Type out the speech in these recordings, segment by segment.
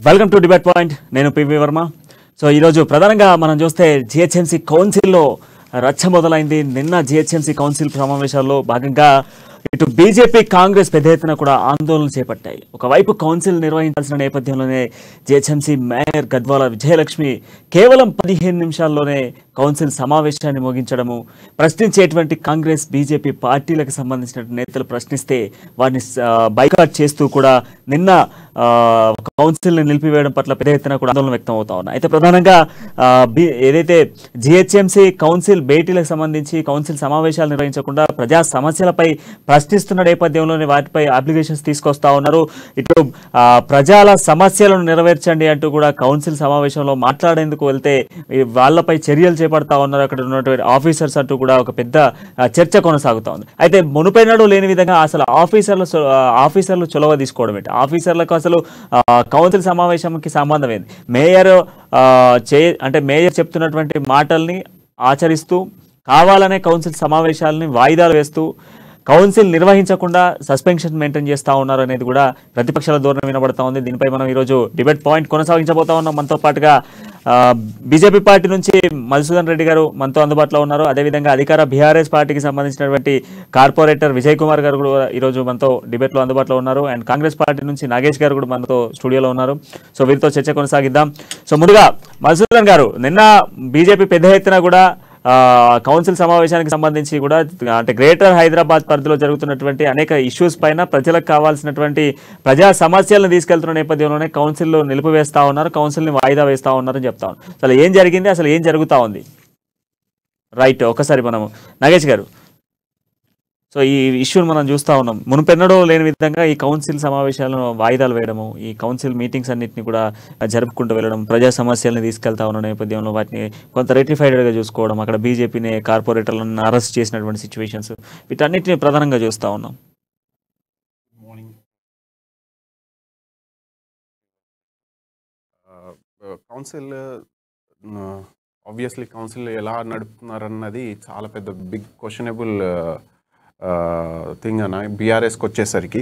Welcome to debate point. నేను PV Varma. So ఈరోజు ప్రధానంగా మనం చూస్తే జిహెచ్ఎంసీ కౌన్సిల్లో రచ్చ మొదలైంది. నిన్న జిహెచ్ఎంసీ కౌన్సిల్ సమావేశాల్లో భాగంగా ఇటు బీజేపీ కాంగ్రెస్ పెద్ద ఎత్తున కూడా ఆందోళనలు చేపట్టాయి. ఒకవైపు కౌన్సిల్ నిర్వహించాల్సిన నేపథ్యంలోనే జిహెచ్ఎంసీ మేయర్ గద్వాల విజయలక్ష్మి కేవలం 15 నిమిషాల్లోనే కౌన్సిల్ సమావేశాన్ని ముగించడము, ప్రశ్నించేటువంటి కాంగ్రెస్ బీజేపీ పార్టీలకు సంబంధించిన నేతలు ప్రశ్నిస్తే వారిని బైకాట్ చేస్తూ కూడా నిన్న కౌన్సిల్ని నిలిపివేయడం పట్ల పెద్ద ఎత్తున కూడా ఆందోళన వ్యక్తం అవుతా ఉన్నాయి. అయితే ప్రధానంగా ఏదైతే జిహెచ్ఎంసీ కౌన్సిల్ భేటీలకు సంబంధించి కౌన్సిల్ సమావేశాలు నిర్వహించకుండా ప్రజా సమస్యలపై ప్రశ్నిస్తున్న నేపథ్యంలోనే వాటిపై అప్లికేషన్స్ తీసుకొస్తా ఉన్నారు. ఇటు ప్రజల సమస్యలను నెరవేర్చండి అంటూ కూడా కౌన్సిల్ సమావేశంలో మాట్లాడేందుకు వెళ్తే వాళ్ళపై చర్యలు చేపడతా ఉన్నారు అక్కడ ఉన్నటువంటి ఆఫీసర్స్ అంటూ కూడా ఒక పెద్ద చర్చ కొనసాగుతా ఉంది. అయితే మునుపెన్నడూ లేని విధంగా అసలు ఆఫీసర్లు చొలవ తీసుకోవడం ఏంటి, ఆఫీసర్లకు అసలు కౌన్సిల్ సమావేశంకి సంబంధం ఏంది? మేయర్ చెప్తున్నటువంటి మాటల్ని ఆచరిస్తూ కావాలనే కౌన్సిల్ సమావేశాలని వాయిదాలు వేస్తూ కౌన్సిల్ నిర్వహించకుండా సస్పెన్షన్ మెయింటైన్ చేస్తూ ఉన్నారు అనేది కూడా ప్రతిపక్షాల ధోరణి వినబడతా ఉంది. దీనిపై మనం ఈరోజు డిబేట్ పాయింట్ కొనసాగించబోతా ఉన్నాం. మనతో పాటుగా బీజేపీ పార్టీ నుంచి మధుసూదన్ రెడ్డి గారు మనతో అందుబాటులో ఉన్నారు. అదేవిధంగా అధికార బీఆర్ఎస్ పార్టీకి సంబంధించినటువంటి కార్పొరేటర్ విజయ్ కుమార్ గారు కూడా ఈరోజు మనతో డిబేట్లో అందుబాటులో ఉన్నారు. అండ్ కాంగ్రెస్ పార్టీ నుంచి నాగేష్ గారు కూడా మనతో స్టూడియోలో ఉన్నారు. సో వీరితో చర్చ కొనసాగిద్దాం. సో ముందుగా మధుసూదన్ గారు, నిన్న బీజేపీ పెద్ద ఎత్తున కూడా కౌన్సిల్ సమావేశానికి సంబంధించి కూడా అంటే గ్రేటర్ హైదరాబాద్ పరిధిలో జరుగుతున్నటువంటి అనేక ఇష్యూస్ పైన ప్రజలకు కావాల్సినటువంటి ప్రజా సమస్యలను తీసుకెళ్తున్న నేపథ్యంలోనే కౌన్సిల్లో నిలిపివేస్తా ఉన్నారు, కౌన్సిల్ని వాయిదా వేస్తా ఉన్నారని చెప్తా ఉన్నారు. అసలు ఏం జరిగింది, అసలు ఏం జరుగుతూ ఉంది? రైట్, ఒకసారి మనము నాగేష్ గారు, సో ఈ ఇష్యూని మనం చూస్తూ ఉన్నాం. మునుపెన్నడూ లేని విధంగా ఈ కౌన్సిల్ సమావేశాలను వాయిదాలు వేయడము, ఈ కౌన్సిల్ మీటింగ్స్ అన్నింటినీ కూడా జరుపుకుంటూ వెళ్ళడం, ప్రజా సమస్యలను తీసుకెళ్తా ఉన్న నేపథ్యంలో వాటిని కొంత రెటిఫైడ్గా చూసుకోవడం, అక్కడ బీజేపీని కార్పొరేటర్లను అరెస్ట్ చేసినటువంటి సిచ్యువేషన్స్, వీటన్నిటిని ప్రధానంగా చూస్తూ ఉన్నాం. కౌన్సిల్ ఆబ్వియస్లీ కౌన్సిల్ ఎలా నడుపుతున్నారన్నది చాలా పెద్ద బిగ్ క్వశ్చనబుల్ థింగ్ అన్న. బీఆర్ఎస్కి వచ్చేసరికి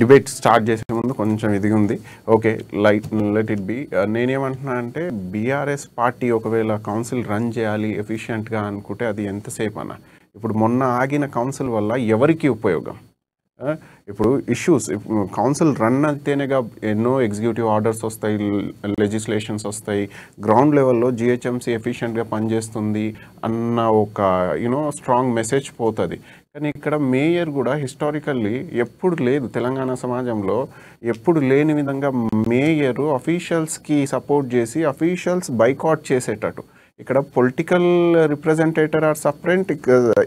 డిబేట్ స్టార్ట్ చేసే ముందు కొంచెం ఇది ఉంది. Okay, let it be. నేనేమంటున్నా అంటే బీఆర్ఎస్ పార్టీ ఒకవేళ కౌన్సిల్ రన్ చేయాలి ఎఫిషియెంట్గా అనుకుంటే అది ఎంతసేపు అన్న? ఇప్పుడు మొన్న ఆగిన కౌన్సిల్ వల్ల ఎవరికి ఉపయోగం? ఇప్పుడు ఇష్యూస్ కౌన్సిల్ రన్ అయితేనేగా ఎన్నో ఎగ్జిక్యూటివ్ ఆర్డర్స్ వస్తాయి, లెజిస్లేషన్స్ వస్తాయి, గ్రౌండ్ లెవెల్లో జిహెచ్ఎంసీ ఎఫిషియెంట్గా పనిచేస్తుంది అన్న ఒక స్ట్రాంగ్ మెసేజ్ పోతుంది. కానీ ఇక్కడ మేయర్ కూడా హిస్టారికల్లీ ఎప్పుడు లేదు, తెలంగాణ సమాజంలో ఎప్పుడు లేని విధంగా మేయరు అఫీషియల్స్కి సపోర్ట్ చేసి అఫీషియల్స్ బైకాట్ చేసేటట్టు. ఇక్కడ పొలిటికల్ రిప్రజెంటేటర్ ఆర్ సపరేట్,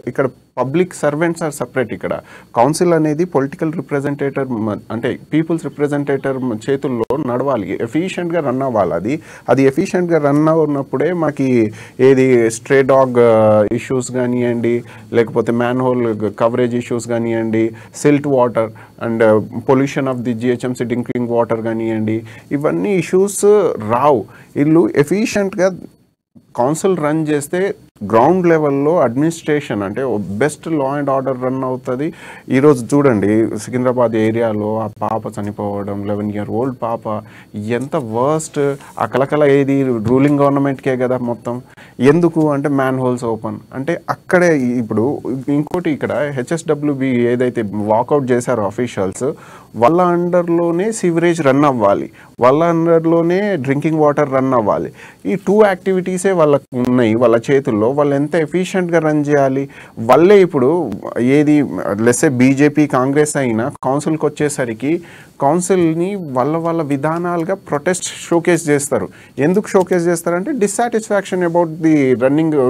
ఇక్కడ పబ్లిక్ సర్వెంట్స్ ఆర్ సపరేట్. ఇక్కడ కౌన్సిల్ అనేది పొలిటికల్ రిప్రజెంటేటర్ అంటే పీపుల్స్ రిప్రజెంటేటర్ చేతుల్లో నడవాలి, ఎఫిషియెంట్గా రన్ అవ్వాలి. అది ఎఫిషియెంట్గా రన్ అవున్నప్పుడే మనకి ఏది స్ట్రే డాగ్ ఇష్యూస్ కానివ్వండి, లేకపోతే మ్యాన్ హోల్ కవరేజ్ ఇష్యూస్ కానివ్వండి, silt water and pollution of the GHMC drinking water కానివ్వండి, ఇవన్నీ ఇష్యూస్ రావు. వీళ్ళు ఎఫిషియెంట్గా కౌన్సిల్ రన్ చేస్తే గ్రౌండ్ లెవెల్లో అడ్మినిస్ట్రేషన్ అంటే best law and order run అవుతుంది. ఈరోజు చూడండి సికింద్రాబాద్ ఏరియాలో ఆ పాప చనిపోవడం, 11 year old పాప, ఎంత వర్స్ట్. ఆ కలకల ఏది రూలింగ్ గవర్నమెంట్కే కదా మొత్తం. ఎందుకు అంటే మ్యాన్ హోల్స్ ఓపెన్ అంటే అక్కడే. ఇప్పుడు ఇంకోటి ఇక్కడ హెచ్ఎస్డబ్ల్యూబి ఏదైతే వాకౌట్ చేశారో అఫీషియల్స్, వాళ్ళ అండర్లోనే సివరేజ్ రన్ అవ్వాలి, వాళ్ళ అండర్లోనే డ్రింకింగ్ వాటర్ రన్ అవ్వాలి. ఈ 2 యాక్టివిటీసే వాళ్ళకు ఉన్నాయి వాళ్ళ చేతుల్లో. వాళ్ళు ఎంత ఎఫిషియెంట్గా రన్ చేయాలి? వాళ్ళే ఇప్పుడు ఏది లెస్సే బీజేపీ కాంగ్రెస్ అయినా కౌన్సిల్కి వచ్చేసరికి కౌన్సిల్ని వాళ్ళ విధానాలుగా ప్రొటెస్ట్ షోకేస్ చేస్తారు. ఎందుకు షోకేస్ చేస్తారంటే dissatisfaction about the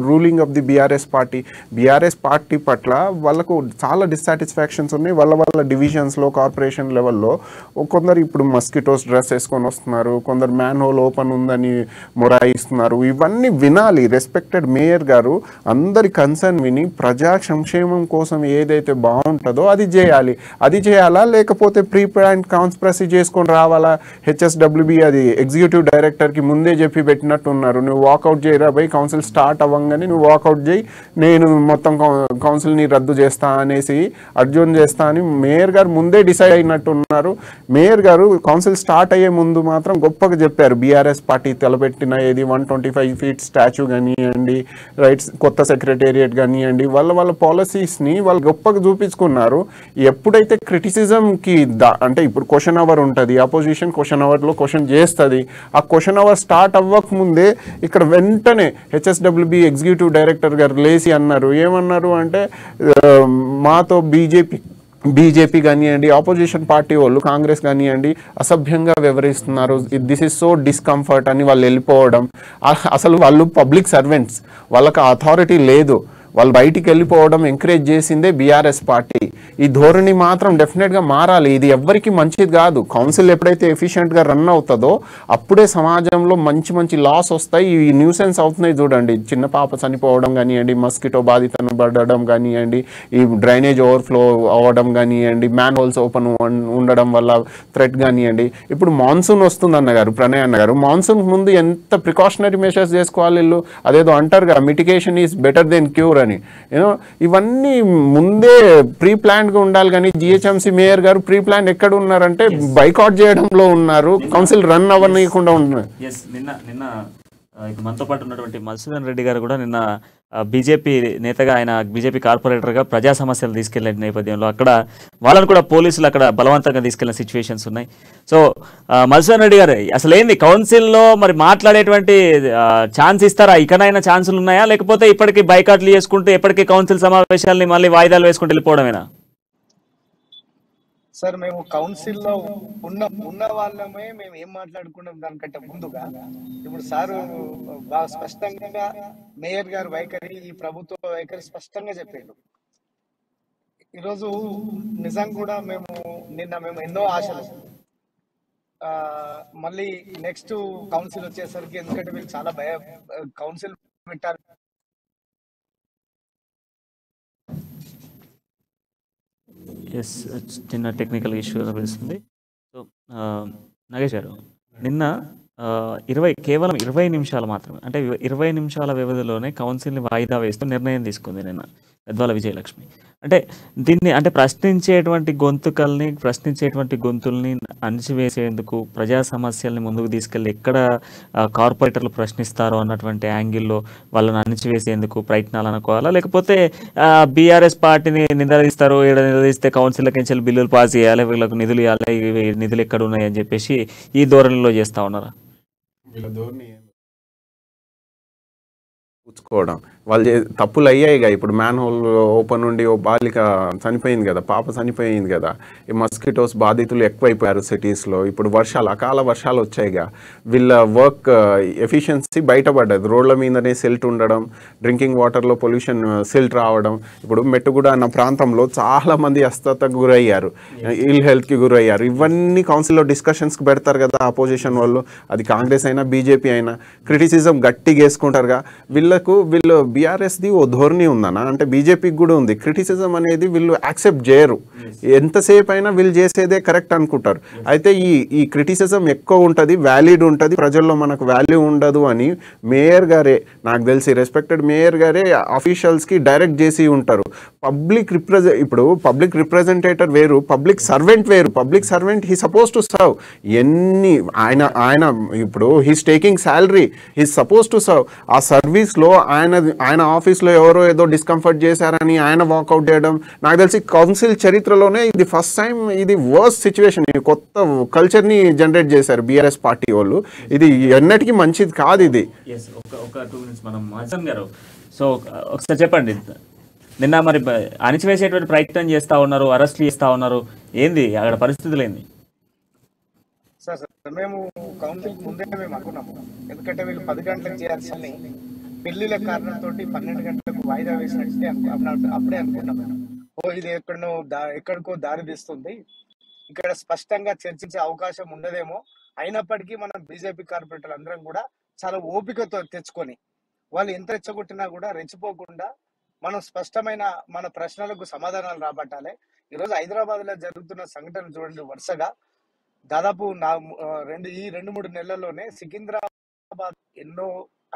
ruling of the BRS party పట్ల వాళ్ళకు చాలా డిస్సాటిస్ఫాక్షన్స్ ఉన్నాయి. వాళ్ళ డివిజన్స్లో కార్పొరేషన్ లెవెల్లో కొందరు ఇప్పుడు మస్కిటోస్ డ్రెస్ వేసుకొని వస్తున్నారు, కొందరు మ్యాన్ హోల్ ఓపెన్ ఉందని మొరాయిస్తున్నారు. ఇవన్నీ వినాలి. రెస్పెక్టెడ్ మేయర్ గారు అందరి కన్సర్న్ విని ప్రజా సంక్షేమం కోసం ఏదైతే బాగుంటుందో అది చేయాలి. అది చేయాలా, లేకపోతే ప్రీ ప్లాన్డ్ అనౌన్స్ ప్రెస్ చేసుకొని రావాలా? హెచ్ఎస్డబ్ల్యూబి అది ఎగ్జిక్యూటివ్ డైరెక్టర్కి ముందే చెప్పి పెట్టినట్టు ఉన్నారు, నువ్వు వాకౌట్ చేయరా బై, కౌన్సిల్ స్టార్ట్ అవ్వగానే నువ్వు వాకౌట్ చేయి, నేను మొత్తం కౌన్సిల్ని రద్దు చేస్తా అనేసి అర్జున్ చేస్తా అని మేయర్ గారు ముందే డిసైడ్ అయినట్టు ఉన్నారు. మేయర్ గారు కౌన్సిల్ స్టార్ట్ అయ్యే ముందు మాత్రం గొప్పగా చెప్పారు, బీఆర్ఎస్ పార్టీ తలపెట్టిన ఏది 125 feet స్టాచ్యూ కానివ్వండి, రైట్స్ కొత్త సెక్రటేరియట్ కానివ్వండి, వాళ్ళ పాలసీస్ని వాళ్ళు గొప్పగా చూపించుకున్నారు. ఎప్పుడైతే క్రిటిసిజంకి అంటే ఇప్పుడు క్వశ్చన్ అవర్ ఉంటుంది, అపోజిషన్ క్వశ్చన్ అవర్లో క్వశ్చన్ చేస్తుంది, ఆ క్వశ్చన్ అవర్ స్టార్ట్ అవ్వక ముందే ఇక్కడ వెంటనే హెచ్ఎస్డబ్ల్యూబి ఎగ్జిక్యూటివ్ డైరెక్టర్ గారు లేచి అన్నారు, ఏమన్నారు అంటే మాతో బీజేపీ కానివ్వండి, ఆపోజిషన్ పార్టీ వాళ్ళు కాంగ్రెస్ కానివ్వండి అసభ్యంగా వ్యవహరిస్తున్నారు, దిస్ ఈజ్ సో డిస్కంఫర్ట్ అని వాళ్ళు వెళ్ళిపోవడం. అసలు వాళ్ళు పబ్లిక్ సర్వెంట్స్, వాళ్ళకి అథారిటీ లేదు, వాళ్ళు బయటికి వెళ్ళిపోవడం ఎంకరేజ్ చేసిందే బీఆర్ఎస్ పార్టీ. ఈ ధోరణి మాత్రం డెఫినెట్గా మారాలి, ఇది ఎవ్వరికి మంచిది కాదు. కౌన్సిల్ ఎప్పుడైతే ఎఫిషియెంట్గా రన్ అవుతుందో అప్పుడే సమాజంలో మంచి లాస్ వస్తాయి. ఈ న్యూసెన్స్ అవుతున్నాయి చూడండి, చిన్న పాప చనిపోవడం కానివ్వండి, మస్కిటో బాధితను పడడం కానివ్వండి, ఈ డ్రైనేజ్ ఓవర్ఫ్లో అవ్వడం కానివ్వండి, మ్యాన్ హోల్స్ ఓపెన్ ఉండడం వల్ల థ్రెట్ కానివ్వండి. ఇప్పుడు మాన్సూన్ వస్తుంది అన్నగారు, ప్రణయ్ అన్నగారు, మాన్సూన్ ముందు ఎంత ప్రికాషనరీ మెషర్స్ చేసుకోవాలి వీళ్ళు, అదేదో అంటారు కదా mitigation is better than cure అని. ఇవన్నీ ముందే ప్రీ ప్లాన్డ్గా ఉండాలి. కానీ జిహెచ్ఎంసీ మేయర్ గారు ప్రీ ప్లాన్ ఎక్కడ ఉన్నారంటే బైకాట్ చేయడంలో ఉన్నారు, కౌన్సిల్ రన్ అవ్వనీయకుండా ఉంటున్నారు. నిన్న ఇప్పుడు మనతో పాటు ఉన్నటువంటి మధుసూదన్ రెడ్డి గారు కూడా నిన్న బీజేపీ నేతగా, ఆయన బీజేపీ కార్పొరేటర్గా ప్రజా సమస్యలు తీసుకెళ్లే నేపథ్యంలో అక్కడ వాళ్ళని కూడా పోలీసులు అక్కడ బలవంతంగా తీసుకెళ్లిన సిచ్యువేషన్స్ ఉన్నాయి. సో మధుసూదన్ రెడ్డి గారు, అసలు ఏంది కౌన్సిల్లో మరి మాట్లాడేటువంటి ఛాన్స్ ఇస్తారా? ఇకనైనా ఛాన్సులు ఉన్నాయా, లేకపోతే ఇప్పటికీ బైకాట్లు చేసుకుంటూ ఎప్పటికీ కౌన్సిల్ సమావేశాలని మళ్ళీ వాయిదాలు వేసుకుంటూ వెళ్ళిపోవడమేనా? సార్, మేము కౌన్సిల్లో ఉన్న వాళ్ళమే మేము ఏం మాట్లాడుకున్నాం దానికంటే ముందుగా ఇప్పుడు సారు బాగా స్పష్టంగా మేయర్ గారు వైఖరి, ఈ ప్రభుత్వ వైఖరి స్పష్టంగా చెప్పాడు. ఈరోజు నిజం కూడా మేము ఎన్నో ఆశలు, మళ్ళీ నెక్స్ట్ కౌన్సిల్ వచ్చేసరికి, ఎందుకంటే వీళ్ళు చాలా కౌన్సిల్ పెట్టారు. ఎస్, చిన్న టెక్నికల్ ఇష్యూ కనిపిస్తుంది. సో నాగేష్ గారు, నిన్న కేవలం 20 నిమిషాలు మాత్రమే, అంటే 20 నిమిషాల వ్యవధిలోనే కౌన్సిల్ని వాయిదా వేస్తూ నిర్ణయం తీసుకుంది నిన్న గద్వాల విజయలక్ష్మి. అంటే దీన్ని అంటే ప్రశ్నించేటువంటి గొంతుల్ని అణిచివేసేందుకు, ప్రజా సమస్యల్ని ముందుకు తీసుకెళ్ళి ఎక్కడ కార్పొరేటర్లు ప్రశ్నిస్తారో అన్నటువంటి యాంగిల్లో వాళ్ళని అణిచివేసేందుకు ప్రయత్నాలు అనుకోవాలా, లేకపోతే బీఆర్ఎస్ పార్టీని నిలదీస్తారు, నిలదీస్తే కౌన్సిల్కి బిల్లులు పాస్ చేయాలి, వీళ్ళకు నిధులు ఇవ్వాలి, నిధులు ఎక్కడ ఉన్నాయి అని చెప్పేసి ఈ ధోరణిలో చేస్తూ ఉన్నారా? పుచ్చుకోవడం వాళ్ళు తప్పులు అయ్యాయిగా. ఇప్పుడు మ్యాన్ హోల్ ఓపెన్ ఉండి ఓ బాలిక చనిపోయింది కదా, పాప చనిపోయింది కదా, ఈ మస్కిటోస్ బాధితులు ఎక్కువైపోయారు సిటీస్లో. ఇప్పుడు అకాల వర్షాలు వచ్చాయిగా, వీళ్ళ వర్క్ ఎఫిషియన్సీ బయటపడ్డది. రోడ్ల మీదనే సిల్ట్ ఉండడం, డ్రింకింగ్ వాటర్లో పొల్యూషన్ సిల్ట్ రావడం. ఇప్పుడు మెట్టుగూడ అన్న ప్రాంతంలో చాలామంది అస్వస్థతకు గురయ్యారు, ఇల్ హెల్త్కి గురయ్యారు. ఇవన్నీ కౌన్సిల్లో డిస్కషన్స్కి పెడతారు కదా అపోజిషన్ వాళ్ళు, అది కాంగ్రెస్ అయినా బీజేపీ అయినా. క్రిటిసిజం గట్టిగా వేసుకుంటారుగా. వీళ్ళు బీఆర్ఎస్ది ఓ ధోరణి ఉందన్న, అంటే బీజేపీకి కూడా ఉంది. క్రిటిసిజం అనేది వీళ్ళు యాక్సెప్ట్ చేయరు, ఎంతసేపు అయినా వీళ్ళు చేసేదే కరెక్ట్ అనుకుంటారు. అయితే ఈ క్రిటిసిజం ఎక్కువ ఉంటుంది, వ్యాలిడ్ ఉంటుంది, ప్రజల్లో మనకు వాల్యూ ఉండదు అని మేయర్ గారే, నాకు తెలిసి రెస్పెక్టెడ్ మేయర్ గారే అఫీషియల్స్కి డైరెక్ట్ చేసి ఉంటారు. ఇప్పుడు పబ్లిక్ రిప్రజెంటేటర్ వేరు, పబ్లిక్ సర్వెంట్ వేరు. Public servant he suppose to serve. ఆయన ఇప్పుడు he's taking salary, he's suppose to serve. ఆ సర్వీస్లో ఆయన ఆఫీస్లో ఎవరో ఏదో డిస్కంఫర్ట్ చేశారని ఆయన వాకౌట్ చేయడం, నాకు తెలిసి కౌన్సిల్ చరిత్రలోనే ఇది ఫస్ట్ టైం, ఇది వర్స్ట్ సిచ్యువేషన్. కొత్త కల్చర్ని జనరేట్ చేశారు బీఆర్ఎస్ పార్టీ వాళ్ళు. ఇది ఎన్నటికీ మంచిది కాదు. ఇది సో ఒకసారి చెప్పండి, నిన్న మరి అణిచివేసేటువంటి ప్రయత్నం చేస్తూ ఉన్నారు, అరెస్ట్లు చేస్తూ ఉన్నారు, ఏంది అక్కడ పరిస్థితులు ఏంది? సార్, మేము కౌన్సిల్ ముందే మేము అనుకున్నాము, ఎందుకంటే వీళ్ళు 10 గంటలకు చేయాల్సింది పెళ్లిల కారణంతో 12 గంటలకు వాయిదా వేసినట్టే అప్పుడే అనుకున్నాం మేము. ఇది ఎక్కడికో దారి తీస్తుంది, ఇక్కడ స్పష్టంగా చర్చించే అవకాశం ఉండదేమో. అయినప్పటికీ మనం బీజేపీ కార్పొరేటర్లు అందరం కూడా చాలా ఓపికతో తెచ్చుకొని, వాళ్ళు ఎంత రెచ్చగొట్టినా కూడా రెచ్చిపోకుండా మనం స్పష్టమైన మన ప్రశ్నలకు సమాధానాలు రాబట్టాలి. ఈరోజు హైదరాబాద్ లో జరుగుతున్న సంఘటనలు చూడండి, వరుసగా దాదాపు ఈ 2-3 నెలల్లోనే సికింద్రాబాద్ ఎన్నో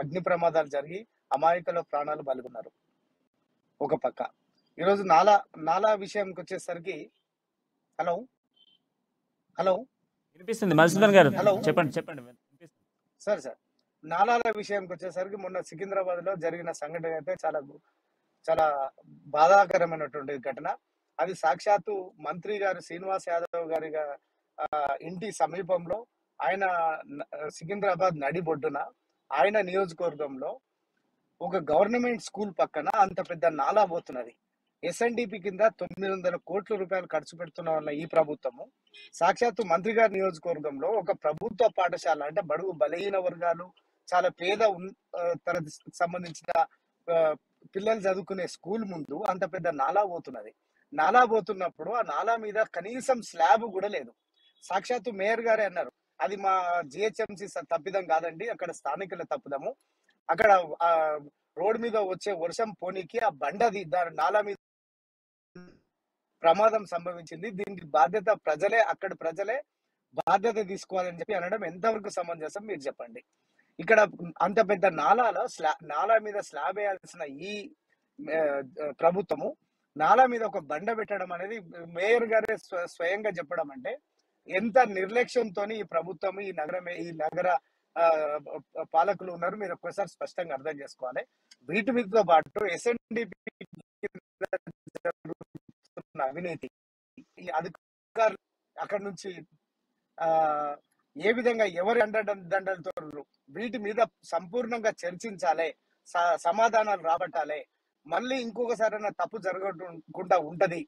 అగ్ని ప్రమాదాలు జరిగి అమాయకుల ప్రాణాలు బలిగొన్నారు. ఒక పక్క ఈరోజు నాలా విషయానికి వచ్చేసరికి హలో హలో వినిపిస్తుంది మధుసూదన్ గారు, హలో చెప్పండి చెప్పండి. వినిపిస్తుంది. సార్ నాలాల విషయానికి వచ్చేసరికి మొన్న సికింద్రాబాద్ లో జరిగిన సంఘటన అయితే చాలా చాలా బాధాకరమైనటువంటి ఘటన. అది సాక్షాత్తు మంత్రి గారు శ్రీనివాస్ యాదవ్ గారి ఇంటి సమీపంలో, ఆయన సికింద్రాబాద్ నడిబొడ్డున ఆయన నియోజకవర్గంలో ఒక గవర్నమెంట్ స్కూల్ పక్కన అంత పెద్ద నాలా పోతున్నది. ఎస్ఎన్డిపి కింద 900 కోట్ల రూపాయలు ఖర్చు పెడుతున్న ఈ ప్రభుత్వము సాక్షాత్తు మంత్రి గారి నియోజకవర్గంలో ఒక ప్రభుత్వ పాఠశాల, అంటే బడుగు బలహీన వర్గాలు, చాలా పేద తరగతికి సంబంధించిన పిల్లలు చదువుకునే స్కూల్ ముందు అంత పెద్ద నాలా పోతున్నది. నాలా పోతున్నప్పుడు ఆ నాలా మీద కనీసం స్లాబ్ కూడా లేదు. సాక్షాత్తు మేయర్ గారే అన్నారు, అది మా జిహెచ్ఎంసి తప్పిదం కాదండి, అక్కడ స్థానికుల తప్పిదము. అక్కడ రోడ్ మీద వచ్చే వర్షం పోనీకి ఆ బండది దాని నాలా మీద ప్రమాదం సంభవించింది. దీనికి బాధ్యత ప్రజలే, అక్కడ ప్రజలే బాధ్యత తీసుకోవాలని చెప్పి అనడం ఎంతవరకు సమంజసం మీరు చెప్పండి. ఇక్కడ అంత పెద్ద నాలా మీద స్లాబ్ వేయాల్సిన ఈ ప్రభుత్వము నాలా మీద ఒక బండ పెట్టడం అనేది మేయర్ గారే స్వయంగా చెప్పడం అంటే ఎంత నిర్లక్ష్యంతో ఈ ప్రభుత్వం, ఈ నగర పాలకులు ఉన్నారు, మీరు ఒక్కసారి స్పష్టంగా అర్థం చేసుకోవాలి. వీటి మీదతో పాటు ఎస్ఎన్డిపి అవినీతి, ఈ అధికారులు అక్కడ నుంచి ఏ విధంగా ఎవరి దండలతో వీటి మీద సంపూర్ణంగా చర్చించాలి, సమాధానాలు రాబట్టాలి. మళ్ళీ ఇంకొకసారి తప్పు జరగకుండా ఉంటది,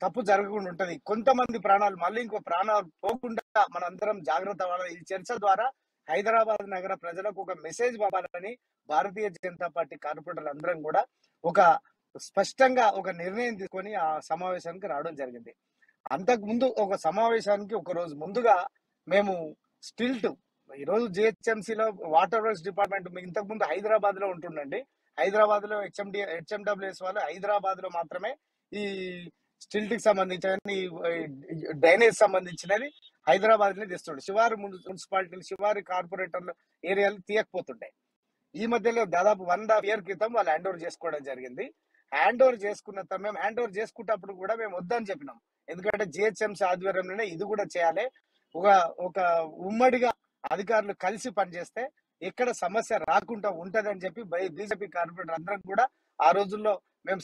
తప్పు జరగకుండా ఉంటది. కొంతమంది ప్రాణాలు మళ్ళీ ఇంకో ప్రాణాలు పోకుండా మనందరం జాగ్రత్త పడాలి. ఈ చర్చ ద్వారా హైదరాబాద్ నగర ప్రజలకు ఒక మెసేజ్ పంపాలని భారతీయ జనతా పార్టీ కార్పొరేటర్లు అందరం కూడా ఒక స్పష్టంగా ఒక నిర్ణయం తీసుకొని ఆ సమావేశానికి రావడం జరిగింది. అంతకు ముందు ఒక సమావేశానికి ఒక రోజు ముందుగా మేము ఈరోజు జిహెచ్ఎంసీలో వాటర్ వర్క్స్ డిపార్ట్మెంట్ ఇంతకు ముందు హైదరాబాద్ లో ఉంటుండండి. హైదరాబాద్ లో హెచ్ఎండబ్ల్యూఎస్ వాళ్ళు హైదరాబాద్ లో మాత్రమే ఈ స్టిల్ట్ కి సంబంధించిన డ్రైనేజ్ సంబంధించినది హైదరాబాద్ లో తెస్తుండే. శివారు మున్సిపాలిటీలు, శివారు కార్పొరేటర్లు ఏరియాలు తీయకపోతుండే. ఈ మధ్యలో దాదాపు 1.5 year క్రితం వాళ్ళు హ్యాండ్ ఓవర్ చేసుకోవడం జరిగింది. హ్యాండ్ ఓవర్ మేము హ్యాండ్ ఓవర్ చేసుకున్నప్పుడు కూడా మేము వద్దని చెప్పినాం. ఎందుకంటే జిహెచ్ఎంసీ ఆధ్వర్యంలోనే ఇది కూడా చేయాలి. ఒక ఉమ్మడిగా అధికారులు కలిసి పనిచేస్తే ఎక్కడ సమస్య రాకుండా ఉంటదని చెప్పి బీజేపీ కార్పొరేటర్ అందరం కూడా ఆ రోజుల్లో మేము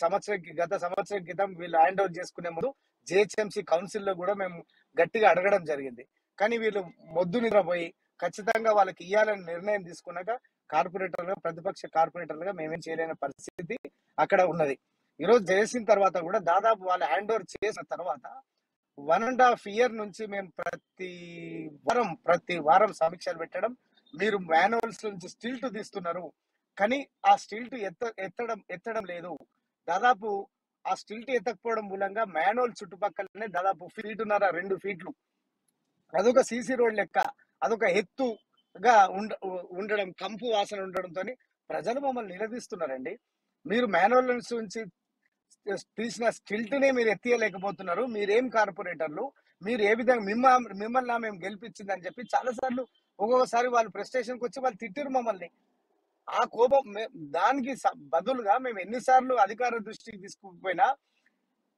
గత సంవత్సరం క్రితం వీళ్ళు హ్యాండ్ ఓవర్ చేసుకునే ముందు జిహెచ్ఎంసీ కౌన్సిల్ లో కూడా మేము గట్టిగా అడగడం జరిగింది. కానీ వీళ్ళు మొద్దు నిద్రపోయి ఖచ్చితంగా వాళ్ళకి ఇవ్వాలని నిర్ణయం తీసుకున్నాక ప్రతిపక్ష కార్పొరేటర్లుగా మేమేం చేయలేని పరిస్థితి అక్కడ ఉన్నది. ఈరోజు చేసిన తర్వాత కూడా దాదాపు వాళ్ళు హ్యాండ్ ఓవర్ చేసిన తర్వాత 1.5 year నుంచి మేము ప్రతి వారం సమీక్షలు పెట్టడం, మీరు మాన్యువల్స్ నుంచి స్టిల్ట్ తీస్తున్నారు కానీ ఆ స్టిల్ట్ ఎత్తడం లేదు. దాదాపు ఆ స్టిల్ట్ ఎత్తకపోవడం మూలంగా మాన్యువల్ చుట్టుపక్కలనే దాదాపు 1.5 feet అదొక సీసీ రోడ్ లెక్క, అదొక ఎత్తుగా ఉండడం, కంపు వాసన ఉండడంతో ప్రజలు మమ్మల్ని నిలదీస్తున్నారండి. మీరు మాన్యువల్ నుంచి తీసిన స్టిల్ట్ నే మీరు ఎత్తియలేకపోతున్నారు, మీరేం కార్పొరేటర్లు, మీరు ఏ విధంగా మిమ్మల్ని మేము గెలిపించిందని చెప్పి చాలా సార్లు ఒక్కొక్కసారి వాళ్ళు ప్రెస్టేషన్కి వచ్చి వాళ్ళు తిట్టిరు మమ్మల్ని. ఆ కోపం దానికి బదులుగా మేము ఎన్నిసార్లు అధికార దృష్టికి తీసుకుపోయినా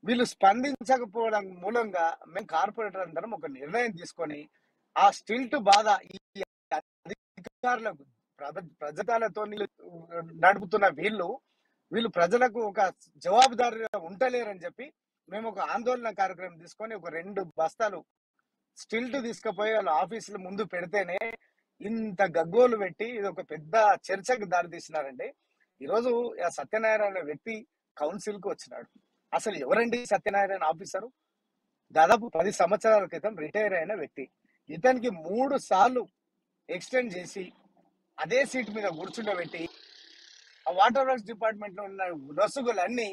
వీళ్ళు స్పందించకపోవడం మూలంగా మేము కార్పొరేటర్ అందరం ఒక నిర్ణయం తీసుకొని ఆ స్టిల్ట్ బాధ ఈ అధికారులకు ప్రజలతో నడుపుతున్న వీళ్ళు ప్రజలకు ఒక జవాబుదారీగా ఉండలేరని చెప్పి మేము ఒక ఆందోళన కార్యక్రమం తీసుకొని ఒక 2 బస్తాలు స్టిల్ట్ తీసుకుపోయి వాళ్ళ ఆఫీసుల ముందు పెడితేనే ఇంత గగ్గోలు పెట్టి ఇది ఒక పెద్ద చర్చకు దారి తీసినారండి. ఈరోజు సత్యనారాయణ వ్యక్తి కౌన్సిల్ కు వచ్చినాడు. అసలు ఎవరండి సత్యనారాయణ ఆఫీసరు? దాదాపు 10 సంవత్సరాల క్రితం రిటైర్ అయిన వ్యక్తి. ఇతనికి 3 సార్లు ఎక్స్టెండ్ చేసి అదే సీట్ మీద కూర్చుండబెట్టి ఆ వాటర్ వర్క్స్ డిపార్ట్మెంట్ లో ఉన్న రసుగులన్నీ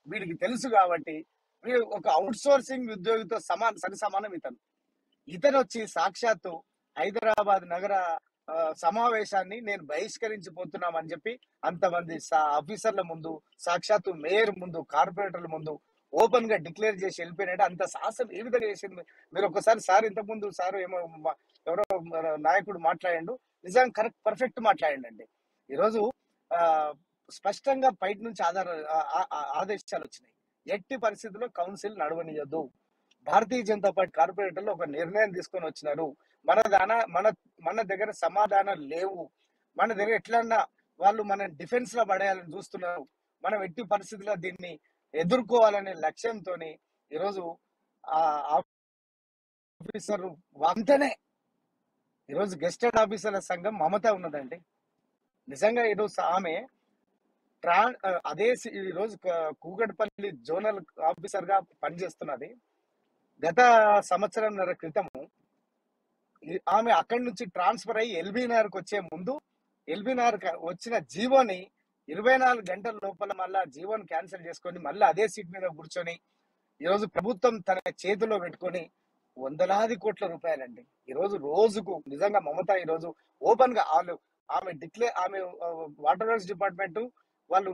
వీడికి తెలుసు కాబట్టి వీడు ఒక అవుట్ సోర్సింగ్ ఉద్యోగితో సమానం. ఇతను వచ్చి సాక్షాత్తు హైదరాబాద్ నగర సమావేశాన్ని నేను బహిష్కరించిపోతున్నామని చెప్పి అంతమంది ఆఫీసర్ల ముందు, సాక్షాత్తు మేయర్ ముందు, కార్పొరేటర్ల ముందు ఓపెన్ గా డిక్లేర్ చేసి వెళ్ళిపోయినట్టు అంత సాహసం ఏ విధంగా చేసింది మీరు ఒకసారి సార్ ఇంతకుముందు సార్ ఏమో ఎవరో మన నాయకుడు మాట్లాడిండు నిజంగా కరెక్ట్ పర్ఫెక్ట్ మాట్లాడండి ఈరోజు ఆ స్పష్టంగా బయట నుంచి ఆదేశాలు వచ్చినాయి ఎట్టి పరిస్థితుల్లో కౌన్సిల్ నడవనియద్దు భారతీయ జనతా పార్టీ కార్పొరేటర్లు ఒక నిర్ణయం తీసుకొని వచ్చినారు మన దగ్గర సమాధానం లేవు మన దగ్గర ఎట్లన్నా వాళ్ళు మన డిఫెన్స్ లో పడేయాలని చూస్తున్నారు మనం ఎట్టి పరిస్థితుల్లో దీన్ని ఎదుర్కోవాలనే లక్ష్యంతో ఈరోజు ఆ ఆఫీసర్ వంతనే ఈరోజు గెస్టెడ్ ఆఫీసర్ల సంఘం మమత ఉన్నదండి నిజంగా ఈరోజు ఆమె అదే ఈరోజు కూకట్పల్లి జోనల్ ఆఫీసర్ గా పనిచేస్తున్నది గత సంవత్సరంన్నర క్రితము ఆమె అక్కడి నుంచి ట్రాన్స్ఫర్ అయ్యి ఎల్బీనగర్కి వచ్చే ముందు ఎల్బీనగర్ వచ్చిన జీవోని 24 గంటల లోపల మళ్ళా జీవోని క్యాన్సిల్ చేసుకొని మళ్ళీ అదే సీట్ మీద కూర్చొని ఈరోజు ప్రభుత్వం తన చేతిలో పెట్టుకొని వందలాది కోట్ల రూపాయలండి ఈరోజు రోజుకు నిజంగా మమత ఈరోజు ఓపెన్ గా ఆమె వాటర్ వర్క్స్ డిపార్ట్మెంట్ వాళ్ళు